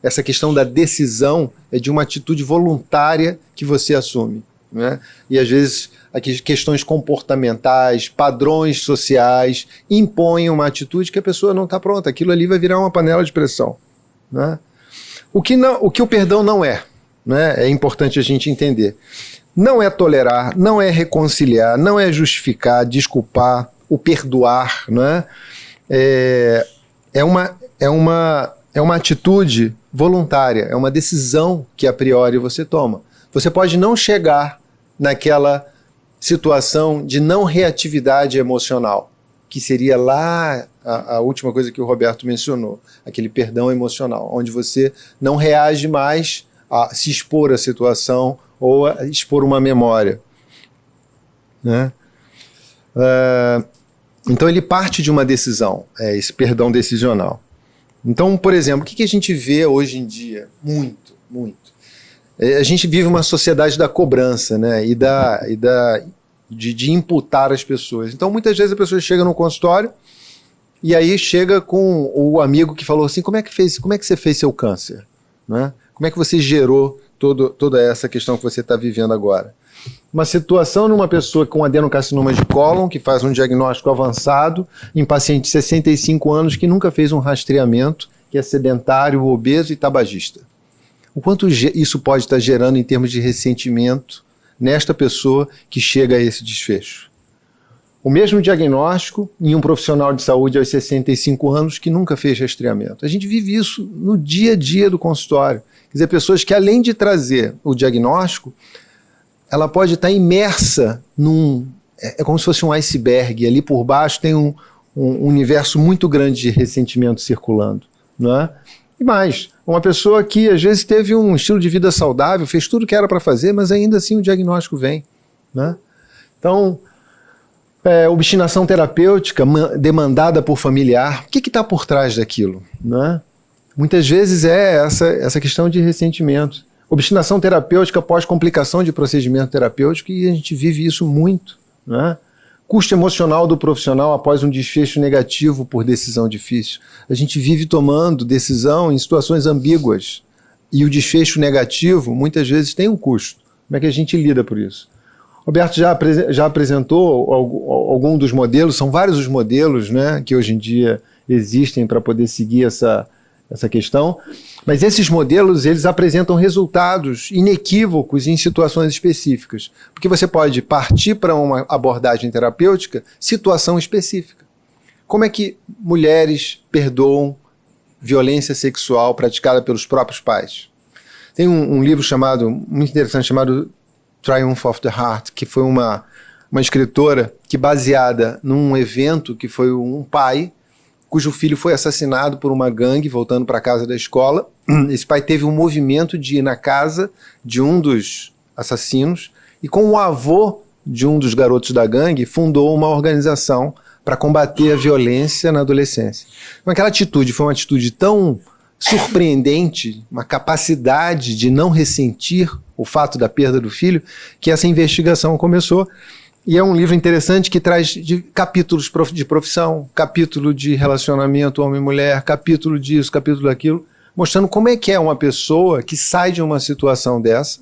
essa questão da decisão é de uma atitude voluntária que você assume, né? E, às vezes, questões comportamentais, padrões sociais, impõem uma atitude que a pessoa não está pronta. Aquilo ali vai virar uma panela de pressão, né? O que o perdão não é, né? É importante a gente entender. Não é tolerar, não é reconciliar, não é justificar, desculpar, o perdoar, né? É uma atitude voluntária, é uma decisão que a priori você toma. Você pode não chegar naquela situação de não reatividade emocional, que seria lá a última coisa que o Roberto mencionou, aquele perdão emocional, onde você não reage mais a se expor à situação ou a expor uma memória, né? Então ele parte de uma decisão, esse perdão decisional. Então, por exemplo, o que a gente vê hoje em dia? Muito. A gente vive uma sociedade da cobrança, né? De imputar as pessoas. Então, muitas vezes a pessoa chega no consultório e aí chega com o amigo que falou assim, como é que você fez seu câncer, né? Como é que você gerou toda essa questão que você está vivendo agora? Uma situação numa pessoa com adenocarcinoma de cólon, que faz um diagnóstico avançado, em paciente de 65 anos que nunca fez um rastreamento, que é sedentário, obeso e tabagista. O quanto isso pode estar gerando em termos de ressentimento nesta pessoa que chega a esse desfecho? O mesmo diagnóstico em um profissional de saúde aos 65 anos que nunca fez rastreamento. A gente vive isso no dia a dia do consultório. Quer dizer, pessoas que além de trazer o diagnóstico, ela pode estar imersa é como se fosse um iceberg, ali por baixo tem um universo muito grande de ressentimento circulando, não é? E mais, uma pessoa que às vezes teve um estilo de vida saudável, fez tudo o que era para fazer, mas ainda assim o diagnóstico vem, né? Então, obstinação terapêutica demandada por familiar, o que está por trás daquilo, né? Muitas vezes é essa questão de ressentimento. Obstinação terapêutica após complicação de procedimento terapêutico, e a gente vive isso muito, né? Custo emocional do profissional após um desfecho negativo por decisão difícil. A gente vive tomando decisão em situações ambíguas, e o desfecho negativo muitas vezes tem um custo. Como é que a gente lida por isso? Roberto já apresentou algum dos modelos, são vários os modelos, né, que hoje em dia existem para poder seguir essa questão, mas esses modelos eles apresentam resultados inequívocos em situações específicas, porque você pode partir para uma abordagem terapêutica, situação específica. Como é que mulheres perdoam violência sexual praticada pelos próprios pais? Tem um livro muito interessante chamado Triumph of the Heart, que foi uma escritora que, baseada num evento que foi um pai cujo filho foi assassinado por uma gangue voltando para a casa da escola. Esse pai teve um movimento de ir na casa de um dos assassinos e com o avô de um dos garotos da gangue, fundou uma organização para combater a violência na adolescência. Então, aquela atitude foi uma atitude tão surpreendente, uma capacidade de não ressentir o fato da perda do filho, que essa investigação começou. E é um livro interessante que traz capítulos de profissão, capítulo de relacionamento homem-mulher, capítulo disso, capítulo daquilo, mostrando como é que é uma pessoa que sai de uma situação dessa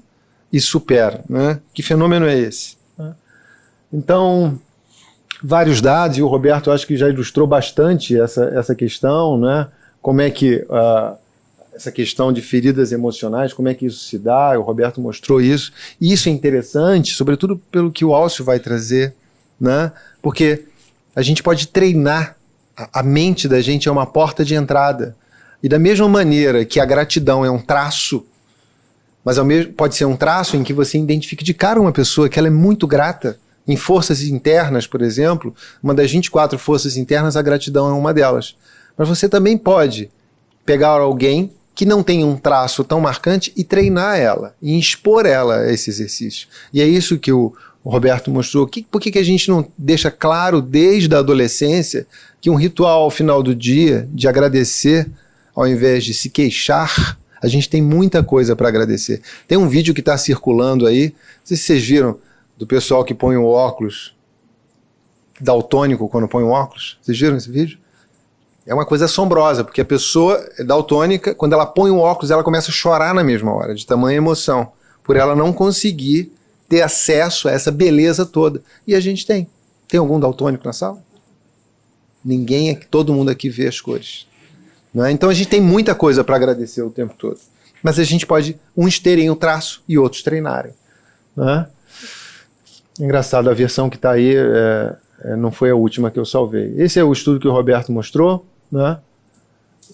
e supera, né? Que fenômeno é esse? Então, vários dados, e o Roberto acho que já ilustrou bastante essa questão, né? Como é que essa questão de feridas emocionais, como é que isso se dá, o Roberto mostrou isso, e isso é interessante, sobretudo pelo que o Alcio vai trazer, né? Porque a gente pode treinar, a mente da gente é uma porta de entrada, e da mesma maneira que a gratidão é um traço, mas pode ser um traço em que você identifique de cara uma pessoa que ela é muito grata, em forças internas, por exemplo, uma das 24 forças internas, a gratidão é uma delas. Mas você também pode pegar alguém que não tem um traço tão marcante e treinar ela, e expor ela a esse exercício. E é isso que o Roberto mostrou. Por que a gente não deixa claro desde a adolescência que um ritual ao final do dia de agradecer, ao invés de se queixar, a gente tem muita coisa para agradecer. Tem um vídeo que está circulando aí, não sei se vocês viram, do pessoal que põe o óculos daltônico quando põe o óculos. Vocês viram esse vídeo? É uma coisa assombrosa, porque a pessoa é daltônica, quando ela põe o óculos, ela começa a chorar na mesma hora, de tamanha emoção, por ela não conseguir ter acesso a essa beleza toda. E a gente tem. Tem algum daltônico na sala? Ninguém, todo mundo aqui vê as cores. Não é? Então a gente tem muita coisa para agradecer o tempo todo. Mas a gente pode, uns terem o traço e outros treinarem. Não é? Engraçado, a versão que está aí não foi a última que eu salvei. Esse é o estudo que o Roberto mostrou, né?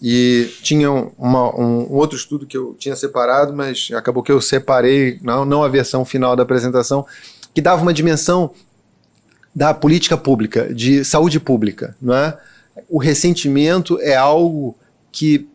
E tinha um outro estudo que eu tinha separado, mas acabou que eu separei, não a versão final da apresentação, que dava uma dimensão da política pública, de saúde pública, não é? O ressentimento é algo que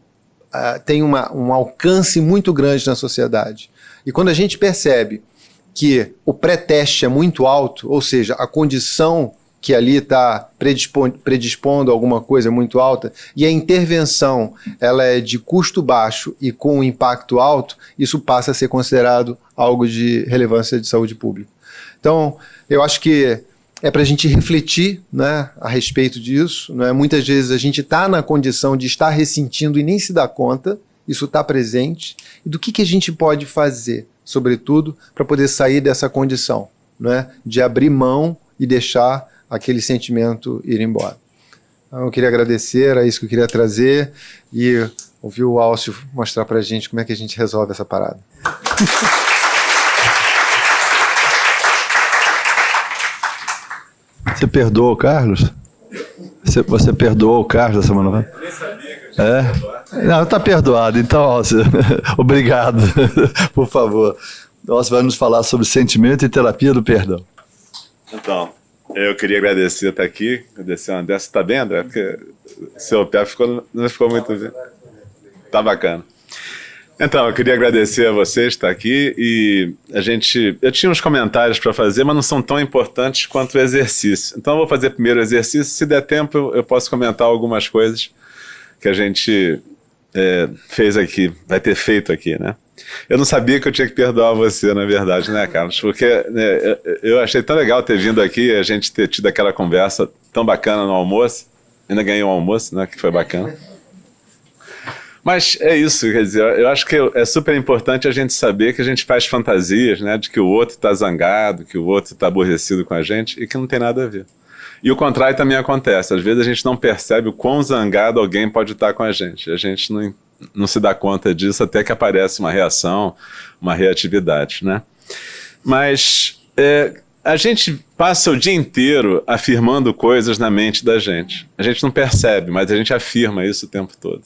tem um alcance muito grande na sociedade. E quando a gente percebe que o pré-teste é muito alto, ou seja, a condição que ali está predispondo a alguma coisa muito alta, e a intervenção ela é de custo baixo e com impacto alto, isso passa a ser considerado algo de relevância de saúde pública. Então, eu acho que é para a gente refletir, né, a respeito disso. Né? Muitas vezes a gente está na condição de estar ressentindo e nem se dá conta, isso está presente, e do que a gente pode fazer, sobretudo, para poder sair dessa condição, né, de abrir mão e deixar aquele sentimento ir embora. Então, eu queria agradecer, era isso que eu queria trazer, e ouvir o Alcio mostrar para a gente como é que a gente resolve essa parada. Você perdoou o Carlos? Você perdoou o Carlos essa semana? Eu nem sabia que eu tinha perdoado. Não, está perdoado. Então, Alcio, obrigado. Por favor. Alcio vai nos falar sobre sentimento e terapia do perdão. Então, eu queria agradecer estar aqui. Agradecer ao André. Você está bem, André? Porque seu pé não ficou muito bem. Tá bacana. Então, eu queria agradecer a vocês estar aqui e eu tinha uns comentários para fazer, mas não são tão importantes quanto o exercício. Então, eu vou fazer primeiro o exercício, se der tempo eu posso comentar algumas coisas que a gente fez aqui, vai ter feito aqui, né? Eu não sabia que eu tinha que perdoar você, na verdade, né, Carlos? Porque eu achei tão legal ter vindo aqui, a gente ter tido aquela conversa tão bacana no almoço, ainda ganhei um almoço, né, que foi bacana. Mas é isso, quer dizer, eu acho que é super importante a gente saber que a gente faz fantasias, né, de que o outro está zangado, que o outro está aborrecido com a gente e que não tem nada a ver. E o contrário também acontece, às vezes a gente não percebe o quão zangado alguém pode estar com a gente não se dá conta disso até que aparece uma reação, uma reatividade, né? Mas a gente passa o dia inteiro afirmando coisas na mente da gente. A gente não percebe, mas a gente afirma isso o tempo todo.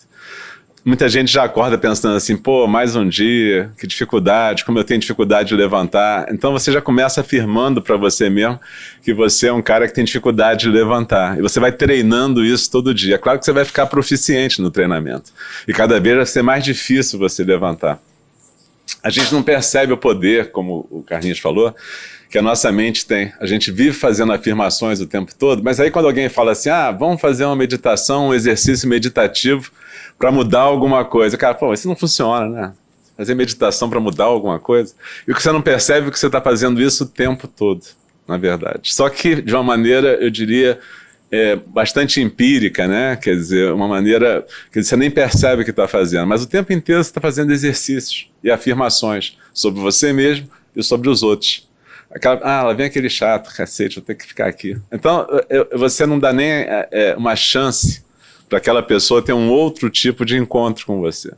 Muita gente já acorda pensando assim, pô, mais um dia, que dificuldade, como eu tenho dificuldade de levantar. Então você já começa afirmando para você mesmo que você é um cara que tem dificuldade de levantar. E você vai treinando isso todo dia. Claro que você vai ficar proficiente no treinamento. E cada vez vai ser mais difícil você levantar. A gente não percebe o poder, como o Carlinhos falou, que a nossa mente tem. A gente vive fazendo afirmações o tempo todo, mas aí quando alguém fala assim, vamos fazer uma meditação, um exercício meditativo para mudar alguma coisa. Cara, pô, isso não funciona, né? Fazer meditação para mudar alguma coisa. E o que você não percebe é que você está fazendo isso o tempo todo, na verdade. Só que de uma maneira, eu diria, bastante empírica, né? Quer dizer, uma maneira que você nem percebe que está fazendo, mas o tempo inteiro você está fazendo exercícios e afirmações sobre você mesmo e sobre os outros. Lá vem aquele chato, cacete, vou ter que ficar aqui. Então, você não dá nem uma chance para aquela pessoa ter um outro tipo de encontro com você.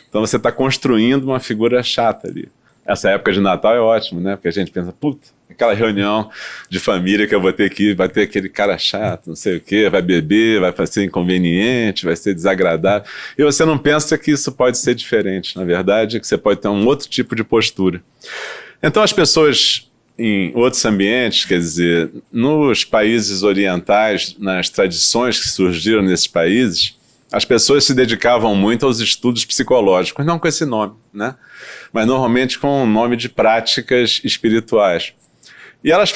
Então, você está construindo uma figura chata ali. Essa época de Natal é ótimo, né? Porque a gente pensa, puta, aquela reunião de família que eu vou ter aqui, vai ter aquele cara chato, não sei o quê, vai beber, vai ser inconveniente, vai ser desagradável. E você não pensa que isso pode ser diferente, na verdade, que você pode ter um outro tipo de postura. Então, as pessoas em outros ambientes, quer dizer, nos países orientais, nas tradições que surgiram nesses países, as pessoas se dedicavam muito aos estudos psicológicos, não com esse nome, né? Mas normalmente com o nome de práticas espirituais. E elas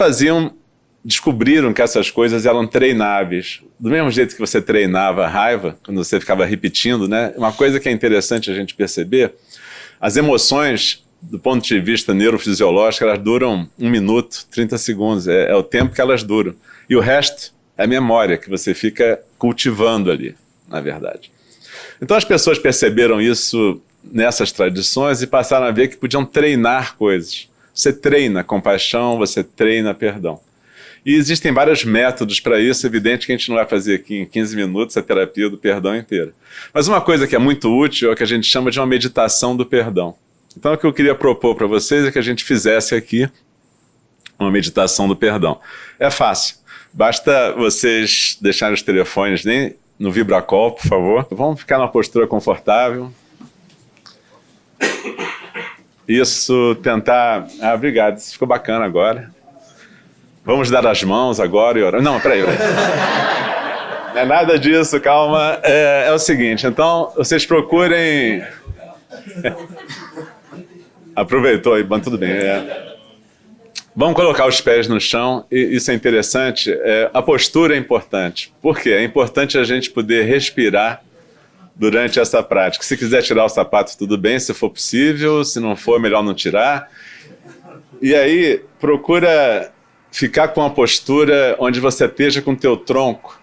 descobriram que essas coisas eram treináveis. Do mesmo jeito que você treinava a raiva, quando você ficava repetindo, né? Uma coisa que é interessante a gente perceber, as emoções, do ponto de vista neurofisiológico, elas duram 1 minuto, 30 segundos, é o tempo que elas duram. E o resto é memória, que você fica cultivando ali, na verdade. Então as pessoas perceberam isso nessas tradições e passaram a ver que podiam treinar coisas. Você treina compaixão, você treina perdão. E existem vários métodos para isso, evidente que a gente não vai fazer aqui em 15 minutos a terapia do perdão inteira. Mas uma coisa que é muito útil é o que a gente chama de uma meditação do perdão. Então o que eu queria propor para vocês é que a gente fizesse aqui uma meditação do perdão. É fácil, basta vocês deixarem os telefones nem no vibracol, por favor. Vamos ficar numa postura confortável. Isso, tentar... obrigado, isso ficou bacana agora. Vamos dar as mãos agora e orar. Não, peraí. Não é nada disso, calma. É o seguinte, então vocês procurem... Aproveitou aí, bom, tudo bem. Vamos colocar os pés no chão, e isso é interessante. A postura é importante. Por quê? É importante a gente poder respirar durante essa prática. Se quiser tirar o sapato, tudo bem, se for possível. Se não for, melhor não tirar. E aí, procura ficar com uma postura onde você esteja com o teu tronco,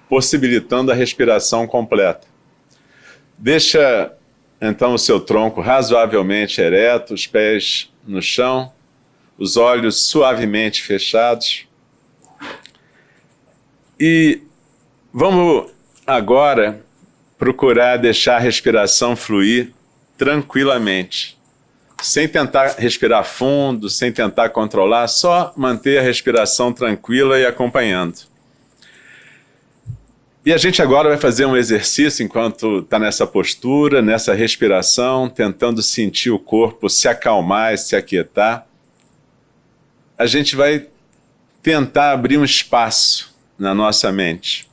possibilitando a respiração completa. Deixa... então o seu tronco razoavelmente ereto, os pés no chão, os olhos suavemente fechados. E vamos agora procurar deixar a respiração fluir tranquilamente, sem tentar respirar fundo, sem tentar controlar, só manter a respiração tranquila e acompanhando. E a gente agora vai fazer um exercício enquanto está nessa postura, nessa respiração, tentando sentir o corpo se acalmar e se aquietar. A gente vai tentar abrir um espaço na nossa mente.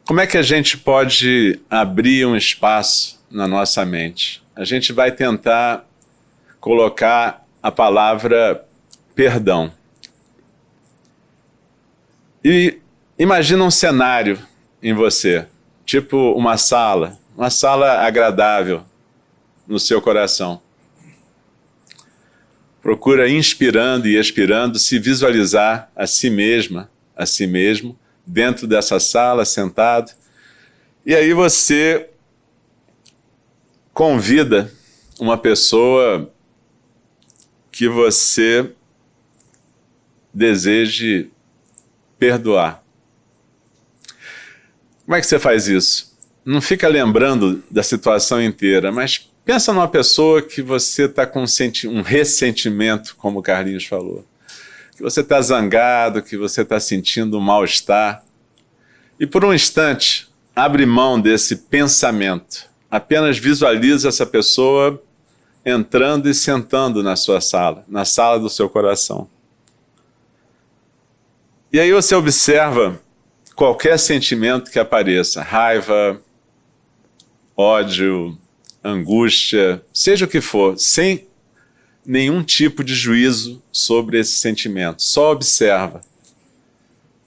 Como é que a gente pode abrir um espaço na nossa mente? A gente vai tentar colocar a palavra perdão. E imagina um cenário em você, tipo uma sala agradável no seu coração. Procura, inspirando e expirando, se visualizar a si mesma, a si mesmo, dentro dessa sala, sentado. E aí você convida uma pessoa que você deseje perdoar. Como é que você faz isso? Não fica lembrando da situação inteira, mas pensa numa pessoa que você está com um ressentimento, como o Carlinhos falou. Que você está zangado, que você está sentindo um mal-estar. E por um instante, abre mão desse pensamento. Apenas visualiza essa pessoa entrando e sentando na sua sala, na sala do seu coração. E aí você observa qualquer sentimento que apareça, raiva, ódio, angústia, seja o que for, sem nenhum tipo de juízo sobre esse sentimento. Só observa.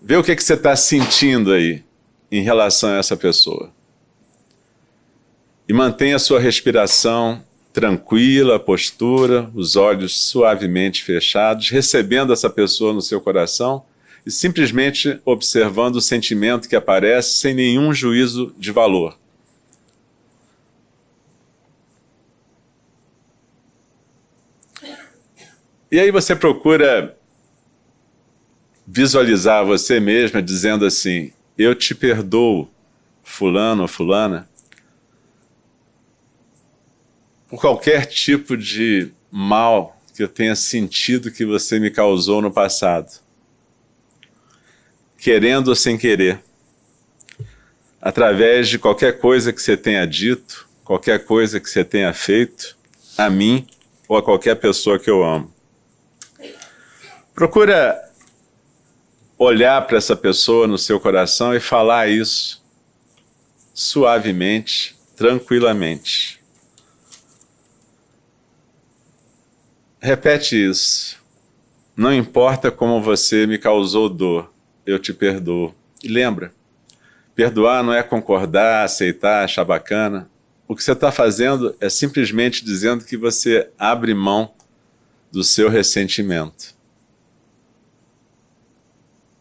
Vê o que você está sentindo aí em relação a essa pessoa. E mantenha a sua respiração tranquila, a postura, os olhos suavemente fechados, recebendo essa pessoa no seu coração e simplesmente observando o sentimento que aparece sem nenhum juízo de valor. E aí você procura visualizar você mesma dizendo assim: eu te perdoo, fulano ou fulana, por qualquer tipo de mal que eu tenha sentido que você me causou no passado, querendo ou sem querer, através de qualquer coisa que você tenha dito, qualquer coisa que você tenha feito, a mim ou a qualquer pessoa que eu amo. Procura olhar para essa pessoa no seu coração e falar isso suavemente, tranquilamente. Repete isso. Não importa como você me causou dor, eu te perdoo. E lembra, perdoar não é concordar, aceitar, achar bacana. O que você está fazendo é simplesmente dizendo que você abre mão do seu ressentimento.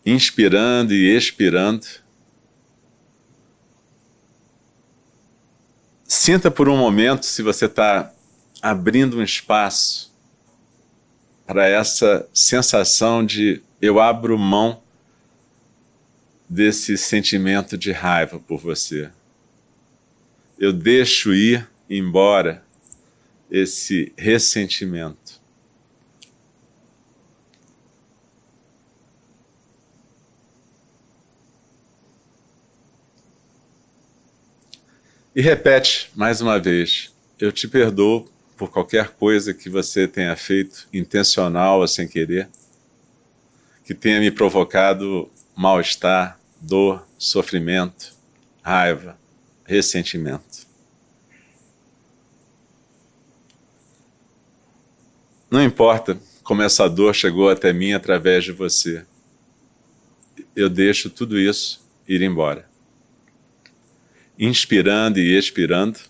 Inspirando e expirando. Sinta por um momento se você está abrindo um espaço para essa sensação de eu abro mão desse sentimento de raiva por você. Eu deixo ir embora esse ressentimento. E repete mais uma vez: eu te perdoo por qualquer coisa que você tenha feito, intencional ou sem querer, que tenha me provocado mal-estar, dor, sofrimento, raiva, ressentimento. Não importa como essa dor chegou até mim através de você. Eu deixo tudo isso ir embora. Inspirando e expirando.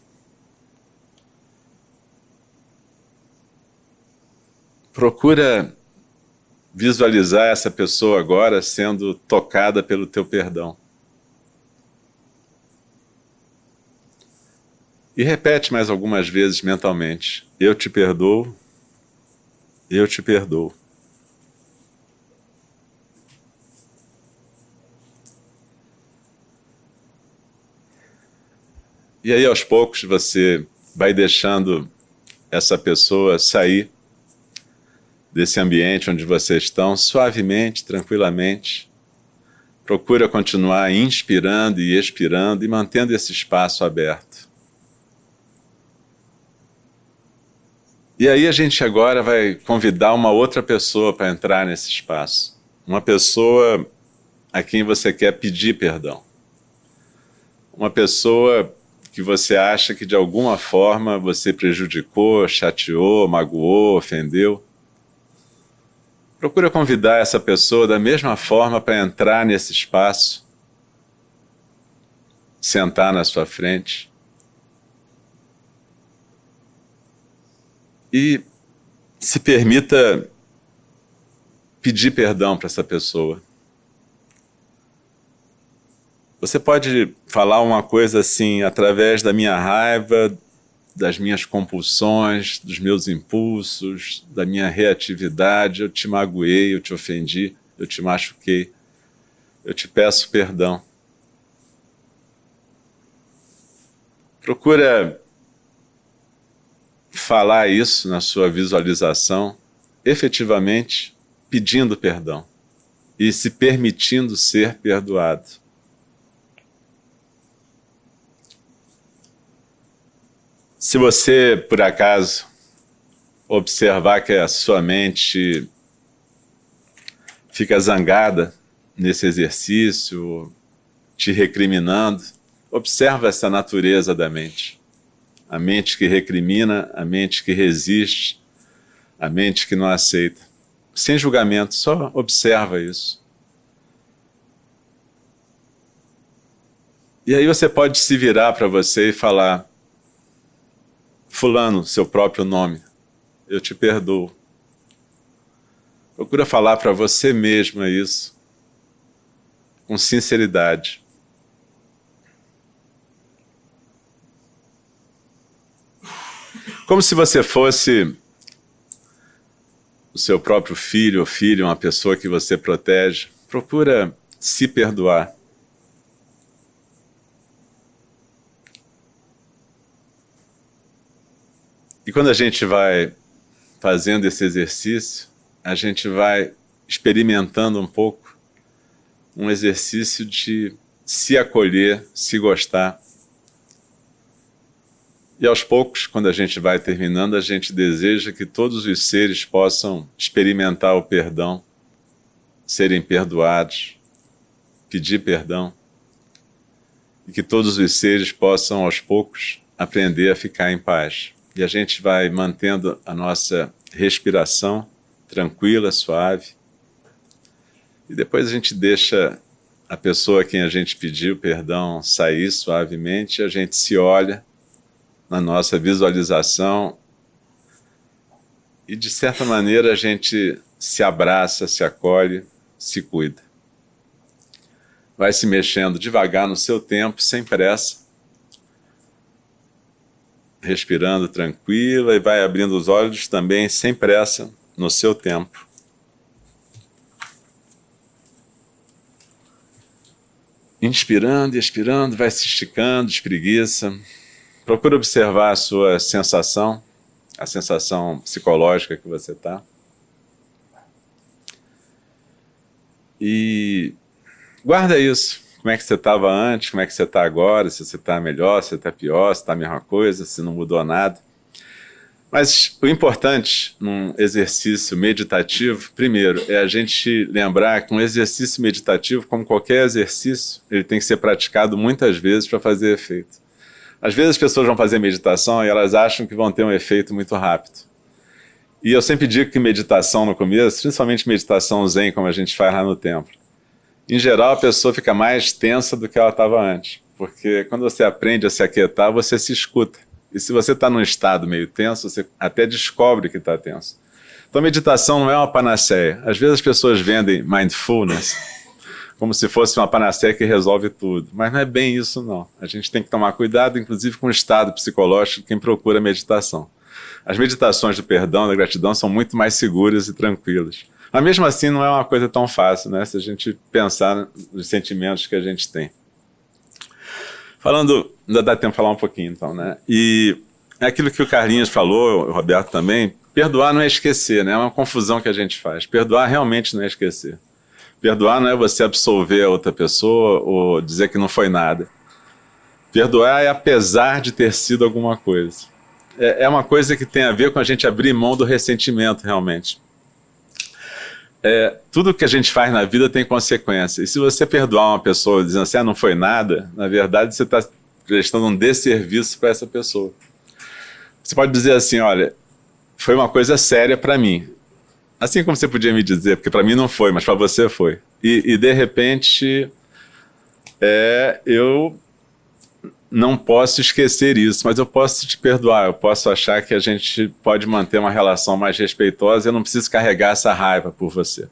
Procura visualizar essa pessoa agora sendo tocada pelo teu perdão. E repete mais algumas vezes mentalmente: eu te perdoo, eu te perdoo. E aí, aos poucos, você vai deixando essa pessoa sair desse ambiente onde vocês estão, suavemente, tranquilamente. Procura continuar inspirando e expirando e mantendo esse espaço aberto. E aí a gente agora vai convidar uma outra pessoa para entrar nesse espaço. Uma pessoa a quem você quer pedir perdão. Uma pessoa que você acha que de alguma forma você prejudicou, chateou, magoou, ofendeu. Procura convidar essa pessoa da mesma forma para entrar nesse espaço, sentar na sua frente e se permita pedir perdão para essa pessoa. Você pode falar uma coisa assim: através da minha raiva, das minhas compulsões, dos meus impulsos, da minha reatividade, eu te magoei, eu te ofendi, eu te machuquei. Eu te peço perdão. Procura falar isso na sua visualização, efetivamente pedindo perdão e se permitindo ser perdoado. Se você, por acaso, observar que a sua mente fica zangada nesse exercício, te recriminando, observa essa natureza da mente. A mente que recrimina, a mente que resiste, a mente que não aceita. Sem julgamento, só observa isso. E aí você pode se virar para você e falar: fulano, seu próprio nome, eu te perdoo. Procura falar para você mesma isso, com sinceridade. Como se você fosse o seu próprio filho ou filha, uma pessoa que você protege. Procura se perdoar. E quando a gente vai fazendo esse exercício, a gente vai experimentando um pouco um exercício de se acolher, se gostar. E aos poucos, quando a gente vai terminando, a gente deseja que todos os seres possam experimentar o perdão, serem perdoados, pedir perdão, e que todos os seres possam, aos poucos, aprender a ficar em paz. E a gente vai mantendo a nossa respiração tranquila, suave, e depois a gente deixa a pessoa a quem a gente pediu perdão sair suavemente, e a gente se olha na nossa visualização e, de certa maneira, a gente se abraça, se acolhe, se cuida. Vai se mexendo devagar no seu tempo, sem pressa, respirando tranquila, e vai abrindo os olhos também sem pressa no seu tempo. Inspirando e expirando, vai se esticando, espreguiça. Procura observar a sua sensação, a sensação psicológica que você está. E guarda isso. Como é que você estava antes, como é que você está agora, se você está melhor, se você está pior, se está a mesma coisa, se não mudou nada. Mas o importante num exercício meditativo, primeiro, é a gente lembrar que um exercício meditativo, como qualquer exercício, ele tem que ser praticado muitas vezes para fazer efeito. Às vezes as pessoas vão fazer meditação e elas acham que vão ter um efeito muito rápido. E eu sempre digo que meditação no começo, principalmente meditação zen, como a gente faz lá no templo, em geral a pessoa fica mais tensa do que ela estava antes. Porque quando você aprende a se aquietar, você se escuta. E se você está num estado meio tenso, você até descobre que está tenso. Então meditação não é uma panaceia. Às vezes as pessoas vendem mindfulness como se fosse uma panaceia que resolve tudo. Mas não é bem isso, não. A gente tem que tomar cuidado, inclusive, com o estado psicológico de quem procura meditação. As meditações do perdão, da gratidão, são muito mais seguras e tranquilas. Mas mesmo assim não é uma coisa tão fácil, né? Se a gente pensar nos sentimentos que a gente tem. Falando, ainda dá tempo de falar um pouquinho, então, né? E é aquilo que o Carlinhos falou, o Roberto também, perdoar não é esquecer, né? É uma confusão que a gente faz. Perdoar realmente não é esquecer. Perdoar não é você absolver a outra pessoa ou dizer que não foi nada. Perdoar é apesar de ter sido alguma coisa. É uma coisa que tem a ver com a gente abrir mão do ressentimento, realmente. Tudo que a gente faz na vida tem consequência. E se você perdoar uma pessoa dizendo assim, não foi nada, na verdade você está prestando um desserviço para essa pessoa. Você pode dizer assim, olha, foi uma coisa séria para mim. Assim como você podia me dizer, porque para mim não foi, mas para você foi. E de repente, eu não posso esquecer isso, mas eu posso te perdoar, eu posso achar que a gente pode manter uma relação mais respeitosa e eu não preciso carregar essa raiva por você.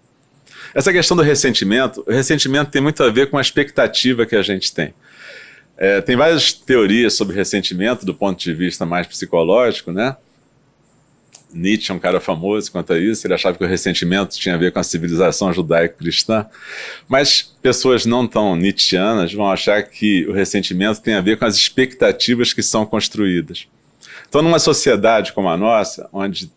Essa questão do ressentimento, o ressentimento tem muito a ver com a expectativa que a gente tem. Tem várias teorias sobre ressentimento do ponto de vista mais psicológico, né? Nietzsche é um cara famoso quanto a isso, ele achava que o ressentimento tinha a ver com a civilização judaico-cristã, mas pessoas não tão nietzschianas vão achar que o ressentimento tem a ver com as expectativas que são construídas. Então, numa sociedade como a nossa, onde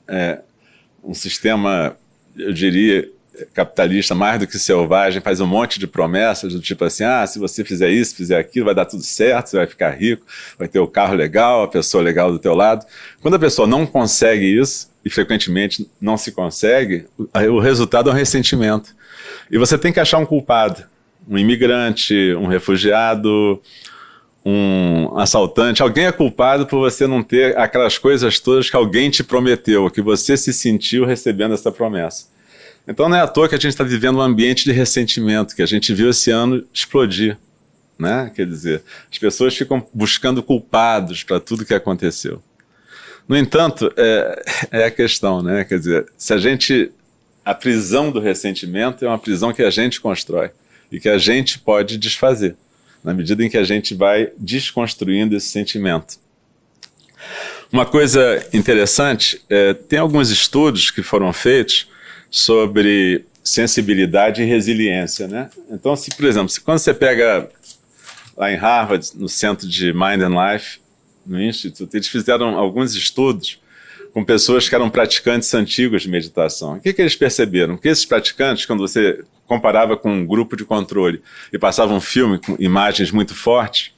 um sistema, eu diria, capitalista mais do que selvagem, faz um monte de promessas do tipo assim, se você fizer isso, fizer aquilo, vai dar tudo certo, você vai ficar rico, vai ter o carro legal, a pessoa legal do teu lado. Quando a pessoa não consegue isso, e frequentemente não se consegue, o resultado é um ressentimento. E você tem que achar um culpado, um imigrante, um refugiado, um assaltante, alguém é culpado por você não ter aquelas coisas todas que alguém te prometeu, que você se sentiu recebendo essa promessa. Então não é à toa que a gente está vivendo um ambiente de ressentimento, que a gente viu esse ano explodir, né? Quer dizer, as pessoas ficam buscando culpados para tudo que aconteceu. No entanto, é a questão, né? Quer dizer, a prisão do ressentimento é uma prisão que a gente constrói e que a gente pode desfazer, na medida em que a gente vai desconstruindo esse sentimento. Uma coisa interessante, tem alguns estudos que foram feitos sobre sensibilidade e resiliência, né? Então, por exemplo, quando você pega lá em Harvard, no Centro de Mind and Life, no Instituto, eles fizeram alguns estudos com pessoas que eram praticantes antigos de meditação. O que eles perceberam? Que esses praticantes, quando você comparava com um grupo de controle e passava um filme com imagens muito fortes,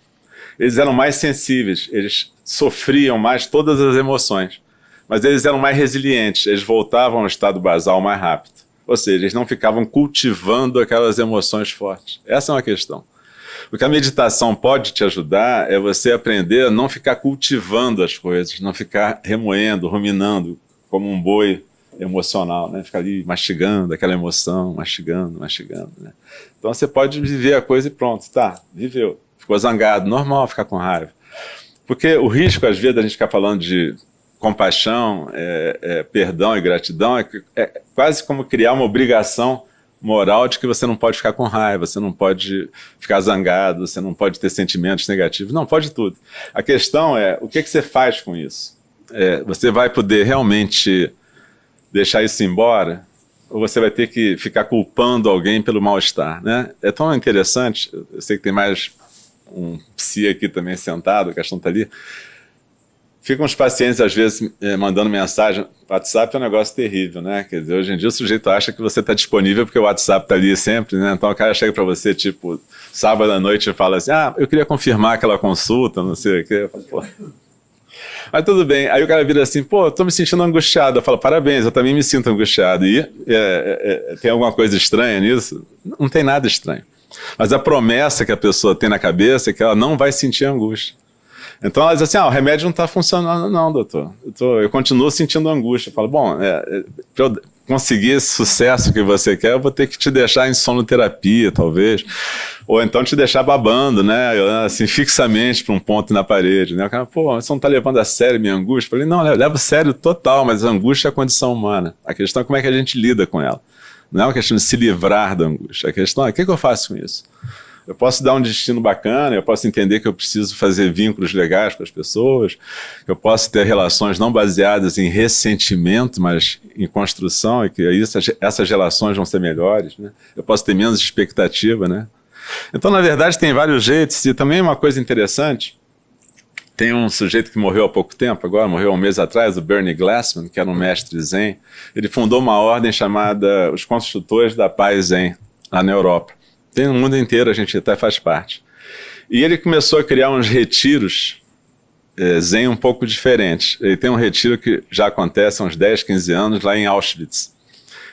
eles eram mais sensíveis, eles sofriam mais todas as emoções. Mas eles eram mais resilientes, eles voltavam ao estado basal mais rápido. Ou seja, eles não ficavam cultivando aquelas emoções fortes. Essa é uma questão. O que a meditação pode te ajudar é você aprender a não ficar cultivando as coisas, não ficar remoendo, ruminando, como um boi emocional, né? Ficar ali mastigando aquela emoção, mastigando, né? Então você pode viver a coisa e pronto, tá, viveu. Ficou zangado, normal ficar com raiva. Porque o risco, às vezes, da gente ficar falando de compaixão, perdão e gratidão, é quase como criar uma obrigação moral de que você não pode ficar com raiva, você não pode ficar zangado, você não pode ter sentimentos negativos. Não, pode tudo. A questão é, o que você faz com isso? Você vai poder realmente deixar isso embora? Ou você vai ter que ficar culpando alguém pelo mal-estar, né? É tão interessante, eu sei que tem mais um psi aqui também sentado, a questão está ali. Ficam os pacientes, às vezes, mandando mensagem. O WhatsApp é um negócio terrível, né? Quer dizer, hoje em dia o sujeito acha que você está disponível porque o WhatsApp está ali sempre, né? Então o cara chega para você, tipo, sábado à noite e fala assim, eu queria confirmar aquela consulta, não sei o quê. Eu falo, pô. Mas tudo bem. Aí o cara vira assim, pô, tô me sentindo angustiado. Eu falo, parabéns, eu também me sinto angustiado. E tem alguma coisa estranha nisso? Não tem nada estranho. Mas a promessa que a pessoa tem na cabeça é que ela não vai sentir angústia. Então ela diz assim, o remédio não está funcionando não, doutor. Eu continuo sentindo angústia. Eu falo, bom, para eu conseguir esse sucesso que você quer, eu vou ter que te deixar em sonoterapia, talvez. Ou então te deixar babando, né, assim, fixamente para um ponto na parede. Né? O cara, pô, você não está levando a sério minha angústia? Eu falei, não, eu levo a sério total, mas a angústia é a condição humana. A questão é como é que a gente lida com ela. Não é uma questão de se livrar da angústia. A questão é, o que eu faço com isso? Eu posso dar um destino bacana, eu posso entender que eu preciso fazer vínculos legais com as pessoas, eu posso ter relações não baseadas em ressentimento, mas em construção, e que aí essas relações vão ser melhores, né? Eu posso ter menos expectativa, né? Então, na verdade, tem vários jeitos, e também uma coisa interessante, tem um sujeito que morreu há pouco tempo, agora morreu há um mês atrás, o Bernie Glassman, que era um mestre Zen. Ele fundou uma ordem chamada os Construtores da Paz Zen, lá na Europa. Tem no mundo inteiro, a gente até faz parte. E ele começou a criar uns retiros Zen um pouco diferentes. Ele tem um retiro que já acontece há uns 10, 15 anos lá em Auschwitz,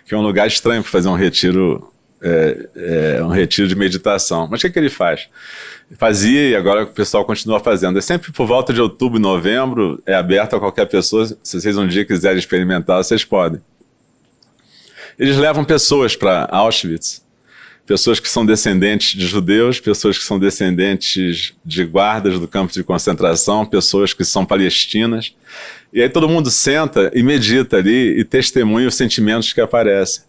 que é um lugar estranho para fazer um retiro de meditação. Mas o que ele faz? Fazia e agora o pessoal continua fazendo. É sempre por volta de outubro e novembro, é aberto a qualquer pessoa. Se vocês um dia quiserem experimentar, vocês podem. Eles levam pessoas para Auschwitz, pessoas que são descendentes de judeus, pessoas que são descendentes de guardas do campo de concentração, pessoas que são palestinas. E aí todo mundo senta e medita ali e testemunha os sentimentos que aparecem.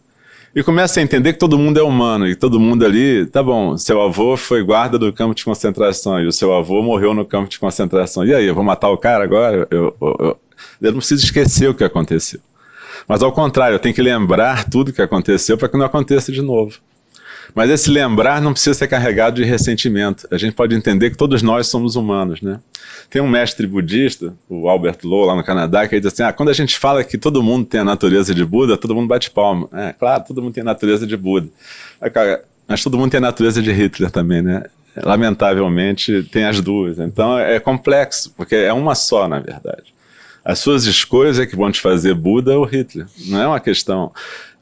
E começa a entender que todo mundo é humano, e todo mundo ali, tá bom, seu avô foi guarda do campo de concentração, e o seu avô morreu no campo de concentração. E aí, eu vou matar o cara agora? Eu não preciso esquecer o que aconteceu. Mas ao contrário, eu tenho que lembrar tudo o que aconteceu para que não aconteça de novo. Mas esse lembrar não precisa ser carregado de ressentimento. A gente pode entender que todos nós somos humanos, né? Tem um mestre budista, o Albert Low, lá no Canadá, que ele diz assim, quando a gente fala que todo mundo tem a natureza de Buda, todo mundo bate palma. Claro, todo mundo tem a natureza de Buda. Mas todo mundo tem a natureza de Hitler também, né? Lamentavelmente, tem as duas. Então é complexo, porque é uma só, na verdade. As suas escolhas é que vão te fazer Buda ou Hitler. Não é uma questão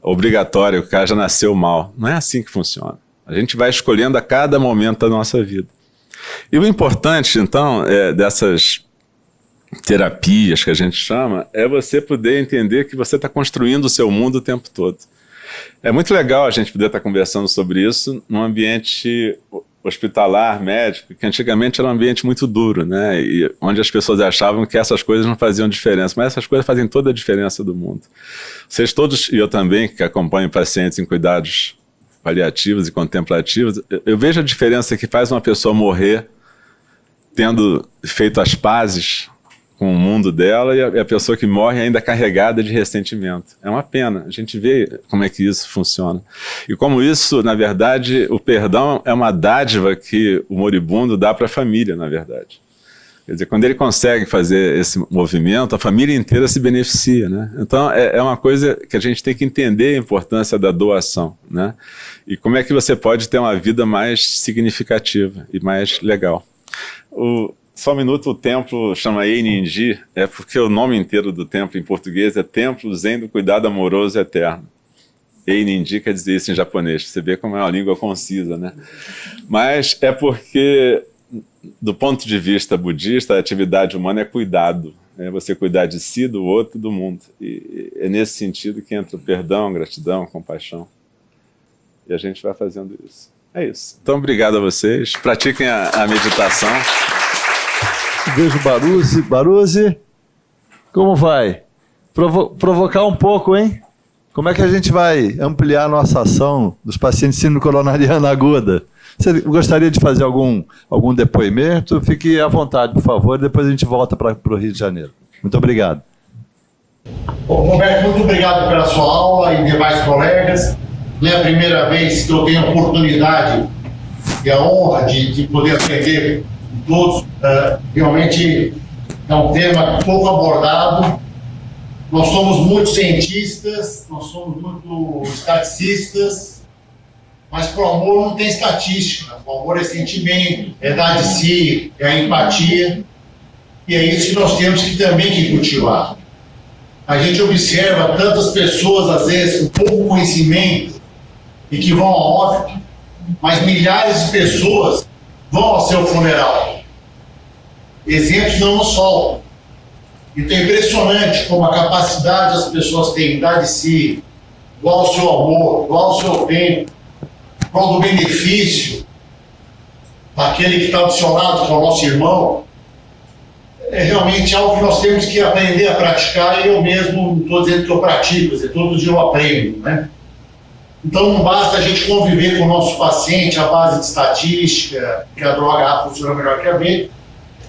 obrigatória, o cara já nasceu mal. Não é assim que funciona. A gente vai escolhendo a cada momento da nossa vida. E o importante, então, dessas terapias que a gente chama, é você poder entender que você está construindo o seu mundo o tempo todo. É muito legal a gente poder estar conversando sobre isso num ambiente hospitalar, médico, que antigamente era um ambiente muito duro, né? E onde as pessoas achavam que essas coisas não faziam diferença, mas essas coisas fazem toda a diferença do mundo. Vocês todos, e eu também, que acompanho pacientes em cuidados paliativos e contemplativos, eu vejo a diferença que faz uma pessoa morrer tendo feito as pazes com o mundo dela, e a pessoa que morre ainda carregada de ressentimento. É uma pena. A gente vê como é que isso funciona. E como isso, na verdade, o perdão é uma dádiva que o moribundo dá para a família, na verdade. Quer dizer, quando ele consegue fazer esse movimento, a família inteira se beneficia, né? Então, é uma coisa que a gente tem que entender a importância da doação, né? E como é que você pode ter uma vida mais significativa e mais legal. Só um minuto, o templo chama Eininji, é porque o nome inteiro do templo em português é Templo Zen do Cuidado Amoroso Eterno. Eininji quer dizer isso em japonês, você vê como é uma língua concisa, né? Mas é porque, do ponto de vista budista, a atividade humana é cuidado. É você cuidar de si, do outro e do mundo. E é nesse sentido que entra o perdão, gratidão, compaixão. E a gente vai fazendo isso. É isso. Então, obrigado a vocês. Pratiquem a meditação. Vejo Baruzzi. Baruzzi, como vai? Provocar um pouco, hein? Como é que a gente vai ampliar a nossa ação dos pacientes de síndrome coronariana aguda? Você gostaria de fazer algum depoimento? Fique à vontade, por favor, depois a gente volta para o Rio de Janeiro. Muito obrigado. Bom, Roberto, muito obrigado pela sua aula e demais colegas. Não é a primeira vez que eu tenho a oportunidade e a honra de poder aprender com todos. Realmente é um tema pouco abordado. Nós somos muito cientistas, nós somos muito estaticistas, mas para o amor não tem estatística. O amor é sentimento, é dar de si, é a empatia. E é isso que nós temos também que cultivar. A gente observa tantas pessoas, às vezes, com pouco conhecimento e que vão ao óbito, mas milhares de pessoas vão ao seu funeral. Exemplos não nos faltam. Então é impressionante como a capacidade das pessoas têm de dar de si, qual o seu amor, qual o seu tempo, qual o benefício daquele que está do seu lado, que é o nosso irmão. É realmente algo que nós temos que aprender a praticar, e eu mesmo não estou dizendo que eu pratico, quer dizer, todo dia eu aprendo, né? Então não basta a gente conviver com o nosso paciente à base de estatística, que a droga A funciona melhor que a B.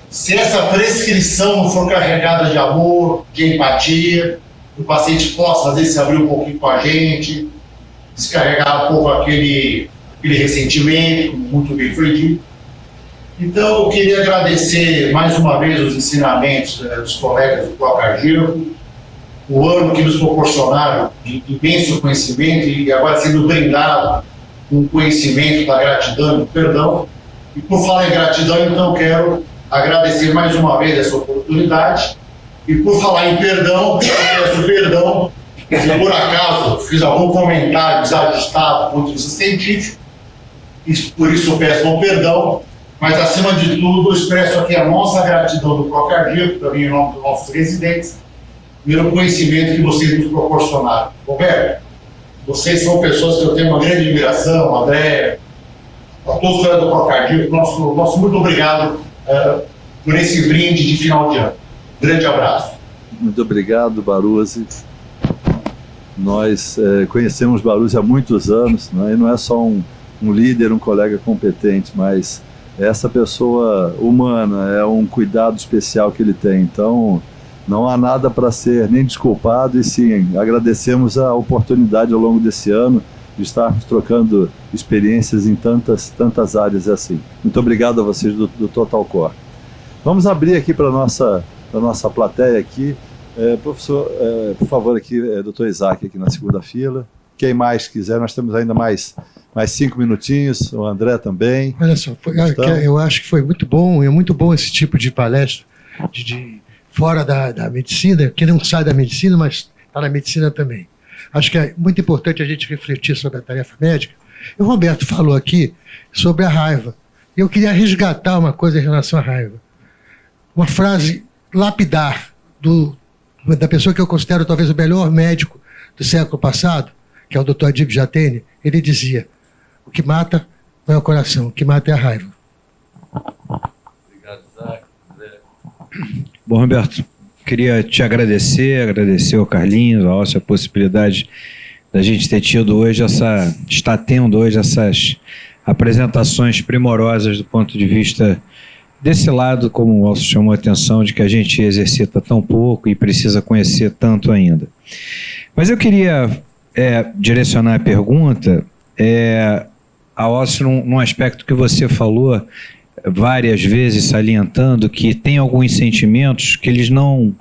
Se essa prescrição não for carregada de amor, de empatia, o paciente possa, às vezes, se abrir um pouquinho com a gente, descarregar um pouco aquele ressentimento, como muito bem foi dito. Então, eu queria agradecer mais uma vez os ensinamentos dos colegas do Procardíaco, o ano que nos proporcionaram de imenso conhecimento e agora sendo brindado com o conhecimento da gratidão e do perdão. E por falar em gratidão, então, eu quero agradecer mais uma vez essa oportunidade. E por falar em perdão, eu peço perdão se por acaso fiz algum comentário desajustado do ponto de vista científico, por isso eu peço um perdão, mas acima de tudo eu expresso aqui a nossa gratidão do Procardíaco, também em nome dos nossos residentes, pelo conhecimento que vocês nos proporcionaram. Roberto, vocês são pessoas que eu tenho uma grande admiração, André, a todos os colegas do Procardíaco, nosso muito obrigado por esse brinde de final de ano. Grande abraço. Muito obrigado, Baruzzi. Nós conhecemos Baruzzi há muitos anos, né? E não é só um líder, um colega competente, mas essa pessoa humana, é um cuidado especial que ele tem. Então, não há nada para ser nem desculpado, e sim, agradecemos a oportunidade ao longo desse ano de estarmos trocando experiências em tantas áreas assim. Muito obrigado a vocês do Total Core. Vamos abrir aqui para a nossa plateia aqui. Professor, por favor, aqui, doutor Isaac, aqui na segunda fila. Quem mais quiser, nós temos ainda mais 5 minutinhos, o André também. Olha só, eu acho que foi muito bom, é muito bom esse tipo de palestra, de fora da medicina, que não sai da medicina, mas está na medicina também. Acho que é muito importante a gente refletir sobre a tarefa médica. E o Roberto falou aqui sobre a raiva. Eu queria resgatar uma coisa em relação à raiva. Uma frase lapidar da pessoa que eu considero talvez o melhor médico do século passado, que é o Dr. Adib Jatene. Ele dizia: o que mata não é o coração, o que mata é a raiva. Obrigado, Isaac. Bom, Roberto, queria te agradecer ao Carlinhos, ao Alcio, a possibilidade da gente ter tido hoje está tendo hoje essas apresentações primorosas do ponto de vista desse lado, como o Alcio chamou a atenção, de que a gente exercita tão pouco e precisa conhecer tanto ainda. Mas eu queria direcionar a pergunta ao Alcio num aspecto que você falou várias vezes, salientando que tem alguns sentimentos que eles não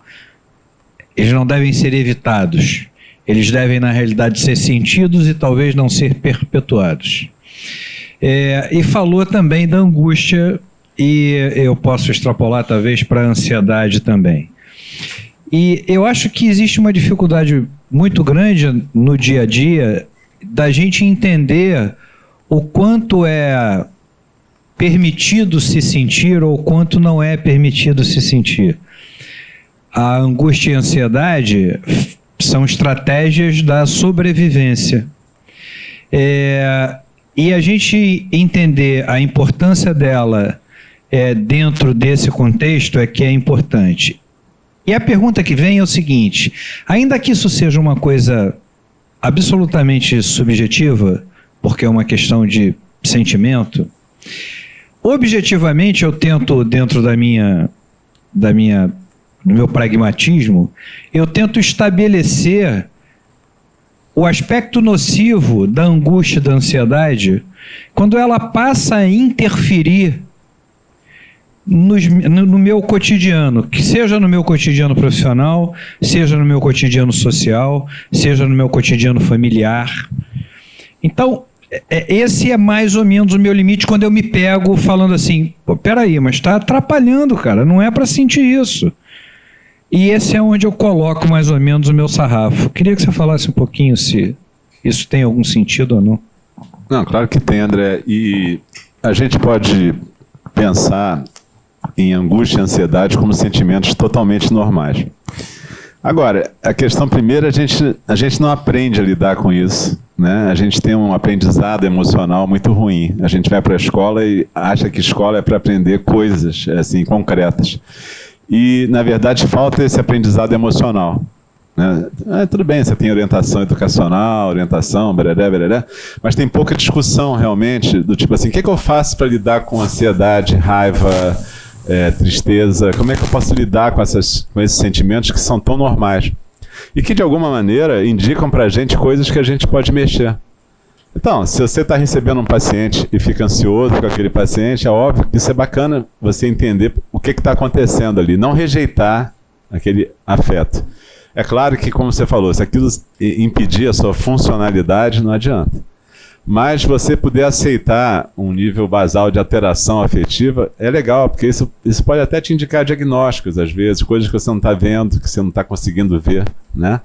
devem ser evitados. Eles devem, na realidade, ser sentidos e talvez não ser perpetuados. E falou também da angústia, e eu posso extrapolar talvez para a ansiedade também. E eu acho que existe uma dificuldade muito grande no dia a dia da gente entender o quanto é permitido se sentir ou quanto não é permitido se sentir. A angústia e a ansiedade são estratégias da sobrevivência. E a gente entender a importância dela dentro desse contexto é que é importante. E a pergunta que vem é o seguinte: ainda que isso seja uma coisa absolutamente subjetiva, porque é uma questão de sentimento, objetivamente eu tento, dentro do meu pragmatismo, eu tento estabelecer o aspecto nocivo da angústia e da ansiedade quando ela passa a interferir no meu cotidiano, que seja no meu cotidiano profissional, seja no meu cotidiano social, seja no meu cotidiano familiar. Então, esse é mais ou menos o meu limite quando eu me pego falando assim: pô, peraí, mas está atrapalhando, cara, não é para sentir isso. E esse é onde eu coloco mais ou menos o meu sarrafo. Queria que você falasse um pouquinho se isso tem algum sentido ou não. Não, claro que tem, André. E a gente pode pensar em angústia e ansiedade como sentimentos totalmente normais. Agora, a questão primeira, a gente não aprende a lidar com isso, né? A gente tem um aprendizado emocional muito ruim. A gente vai para a escola e acha que escola é para aprender coisas assim concretas. E, na verdade, falta esse aprendizado emocional, né? Tudo bem, você tem orientação educacional, orientação, bereré, bereré, mas tem pouca discussão realmente do tipo assim: o que eu faço para lidar com ansiedade, raiva, tristeza? Como é que eu posso lidar com esses sentimentos que são tão normais e que, de alguma maneira, indicam para a gente coisas que a gente pode mexer? Então, se você está recebendo um paciente e fica ansioso com aquele paciente, é óbvio que isso é bacana você entender o que está acontecendo ali, não rejeitar aquele afeto. É claro que, como você falou, se aquilo impedir a sua funcionalidade, não adianta. Mas você puder aceitar um nível basal de alteração afetiva é legal, porque isso pode até te indicar diagnósticos, às vezes, coisas que você não está vendo, que você não está conseguindo ver, né?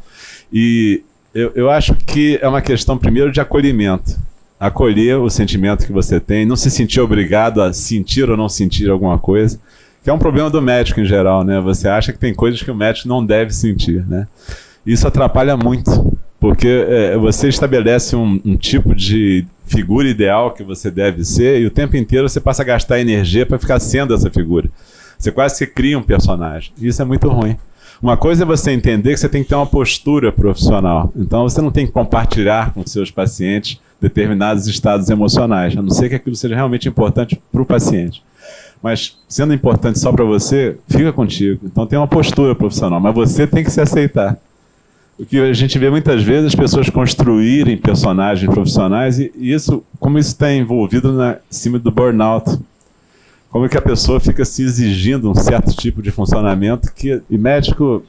E eu acho que é uma questão, primeiro, de acolhimento. Acolher o sentimento que você tem, não se sentir obrigado a sentir ou não sentir alguma coisa, que é um problema do médico em geral, né? Você acha que tem coisas que o médico não deve sentir, né? Isso atrapalha muito, porque você estabelece um tipo de figura ideal que você deve ser e o tempo inteiro você passa a gastar energia para ficar sendo essa figura. Você quase que cria um personagem. Isso é muito ruim. Uma coisa é você entender que você tem que ter uma postura profissional. Então você não tem que compartilhar com seus pacientes determinados estados emocionais, a não ser que aquilo seja realmente importante para o paciente. Mas sendo importante só para você, fica contigo. Então tem uma postura profissional, mas você tem que se aceitar. O que a gente vê muitas vezes as pessoas construírem personagens profissionais e isso, como isso está envolvido na cima do burnout. Como é que a pessoa fica se exigindo um certo tipo de funcionamento e médico,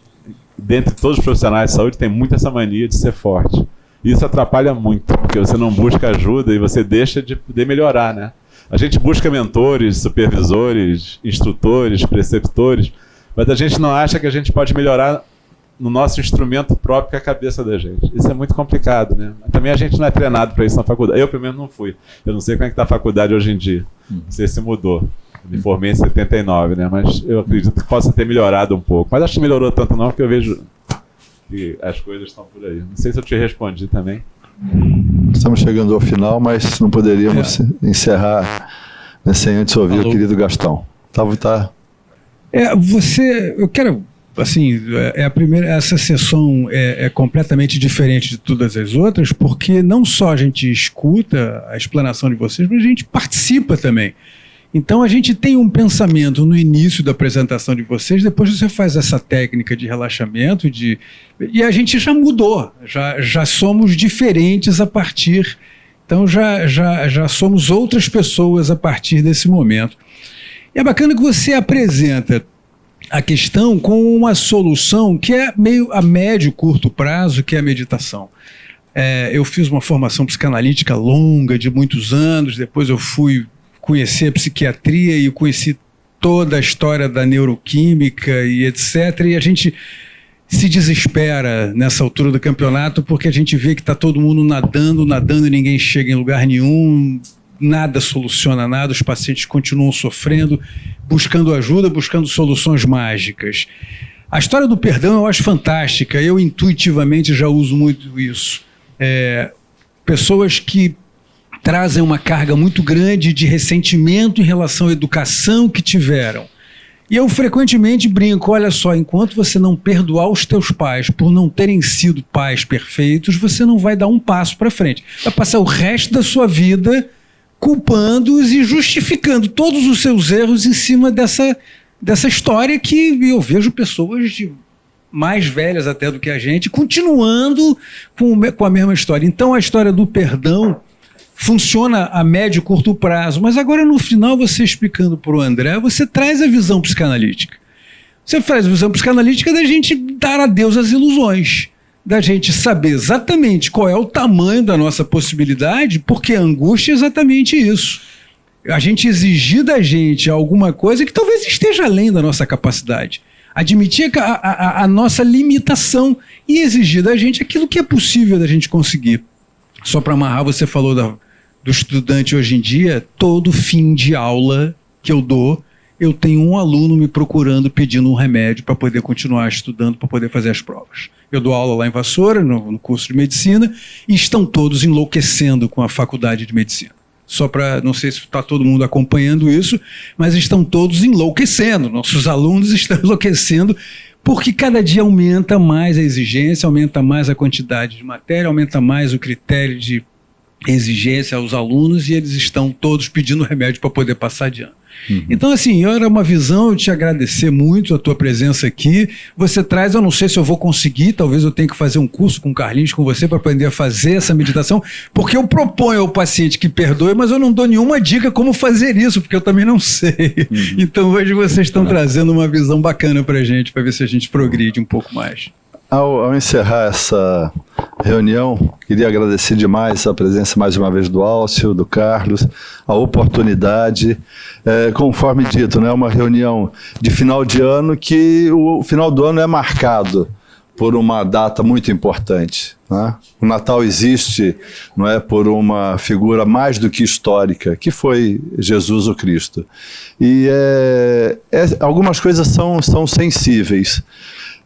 dentre todos os profissionais de saúde, tem muito essa mania de ser forte. E isso atrapalha muito, porque você não busca ajuda e você deixa de poder melhorar, né? A gente busca mentores, supervisores, instrutores, preceptores, mas a gente não acha que a gente pode melhorar no nosso instrumento próprio, que é a cabeça da gente. Isso é muito complicado, né? Mas também a gente não é treinado para isso na faculdade. Eu, pelo menos, não fui. Eu não sei como é que está a faculdade hoje em dia. Não sei se mudou. Eu me formei em 79, né? Mas eu acredito que possa ter melhorado um pouco. Mas acho que melhorou tanto não, porque eu vejo que as coisas estão por aí. Não sei se eu te respondi também. Estamos chegando ao final, mas não poderíamos encerrar sem antes ouvir o querido Gastão. Eu quero, assim, a primeira, essa sessão é completamente diferente de todas as outras, porque não só a gente escuta a explanação de vocês, mas a gente participa também. Então a gente tem um pensamento no início da apresentação de vocês, depois você faz essa técnica de relaxamento e a gente já mudou, já somos diferentes a partir, então já somos outras pessoas a partir desse momento. E é bacana que você apresenta a questão com uma solução que é meio a médio e curto prazo, que é a meditação. Eu fiz uma formação psicanalítica longa, de muitos anos, depois eu fui conhecer a psiquiatria e conheci toda a história da neuroquímica e etc. E a gente se desespera nessa altura do campeonato porque a gente vê que está todo mundo nadando e ninguém chega em lugar nenhum, nada soluciona nada, os pacientes continuam sofrendo, buscando ajuda, buscando soluções mágicas. A história do perdão eu acho fantástica, eu intuitivamente já uso muito isso. Pessoas que trazem uma carga muito grande de ressentimento em relação à educação que tiveram. E eu frequentemente brinco, olha só, enquanto você não perdoar os teus pais por não terem sido pais perfeitos, você não vai dar um passo para frente. Vai passar o resto da sua vida culpando-os e justificando todos os seus erros em cima dessa história que eu vejo pessoas mais velhas até do que a gente continuando com a mesma história. Então a história do perdão funciona a médio e curto prazo, mas agora no final você explicando para o André, você traz a visão psicanalítica. Você faz a visão psicanalítica da gente dar adeus às ilusões, da gente saber exatamente qual é o tamanho da nossa possibilidade, porque a angústia é exatamente isso. A gente exigir da gente alguma coisa que talvez esteja além da nossa capacidade. Admitir a nossa limitação e exigir da gente aquilo que é possível da gente conseguir. Só para amarrar, você falou do estudante hoje em dia, todo fim de aula que eu dou, eu tenho um aluno me procurando, pedindo um remédio para poder continuar estudando, para poder fazer as provas. Eu dou aula lá em Vassoura, no curso de medicina, e estão todos enlouquecendo com a faculdade de medicina. Só para, não sei se está todo mundo acompanhando isso, mas estão todos enlouquecendo, nossos alunos estão enlouquecendo, porque cada dia aumenta mais a exigência, aumenta mais a quantidade de matéria, aumenta mais o critério de exigência aos alunos e eles estão todos pedindo remédio para poder passar adiante. Então, assim, era uma visão, eu te agradecer muito a tua presença aqui. Você traz, eu não sei se eu vou conseguir, talvez eu tenha que fazer um curso com o Carlinhos, com você, para aprender a fazer essa meditação, porque eu proponho ao paciente que perdoe, mas eu não dou nenhuma dica como fazer isso, porque eu também não sei. Então, hoje vocês estão trazendo uma visão bacana para a gente, para ver se a gente progride um pouco mais. Ao encerrar essa reunião, queria agradecer demais a presença mais uma vez do Alcio, do Carlos, a oportunidade. Conforme dito, né, uma reunião de final de ano que o final do ano é marcado por uma data muito importante, né? O Natal existe, não é, por uma figura mais do que histórica, que foi Jesus o Cristo. E algumas coisas são sensíveis.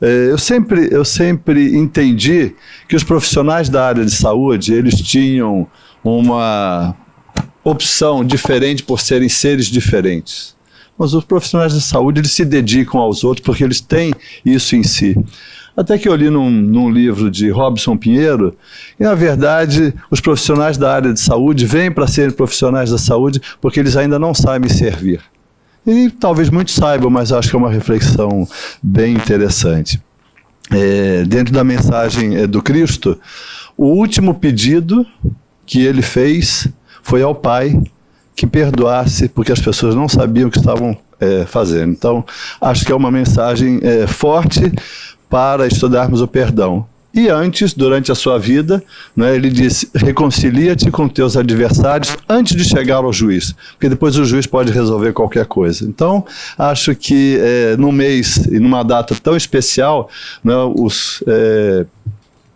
Eu sempre entendi que os profissionais da área de saúde, eles tinham uma opção diferente por serem seres diferentes. Mas os profissionais de saúde, eles se dedicam aos outros porque eles têm isso em si. Até que eu li num livro de Robson Pinheiro, e na verdade os profissionais da área de saúde vêm para serem profissionais da saúde porque eles ainda não sabem servir. E talvez muitos saibam, mas acho que é uma reflexão bem interessante. Dentro da mensagem do Cristo, o último pedido que ele fez foi ao Pai que perdoasse, porque as pessoas não sabiam o que estavam fazendo. Então, acho que é uma mensagem forte para estudarmos o perdão. E antes, durante a sua vida, né, ele disse, reconcilia-te com teus adversários antes de chegar ao juiz, porque depois o juiz pode resolver qualquer coisa. Então, acho que num mês e numa data tão especial, né,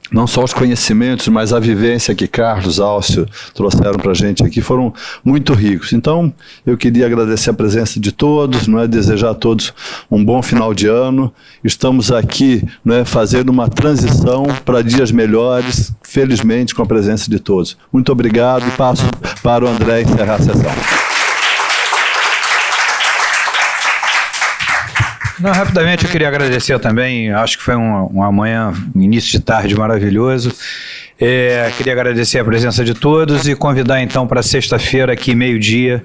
não só os conhecimentos, mas a vivência que Carlos, Alcio trouxeram para a gente aqui foram muito ricos. Então, eu queria agradecer a presença de todos, não é, desejar a todos um bom final de ano. Estamos aqui, não é, fazendo uma transição para dias melhores, felizmente com a presença de todos. Muito obrigado e passo para o André encerrar a sessão. Não, rapidamente eu queria agradecer também, acho que foi uma manhã, um início de tarde maravilhoso. Queria agradecer a presença de todos e convidar então para sexta-feira aqui, meio-dia,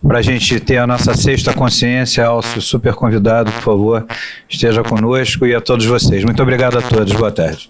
para a gente ter a nossa sexta consciência. Alcio, super convidado, por favor, esteja conosco, e a todos vocês. Muito obrigado a todos, boa tarde.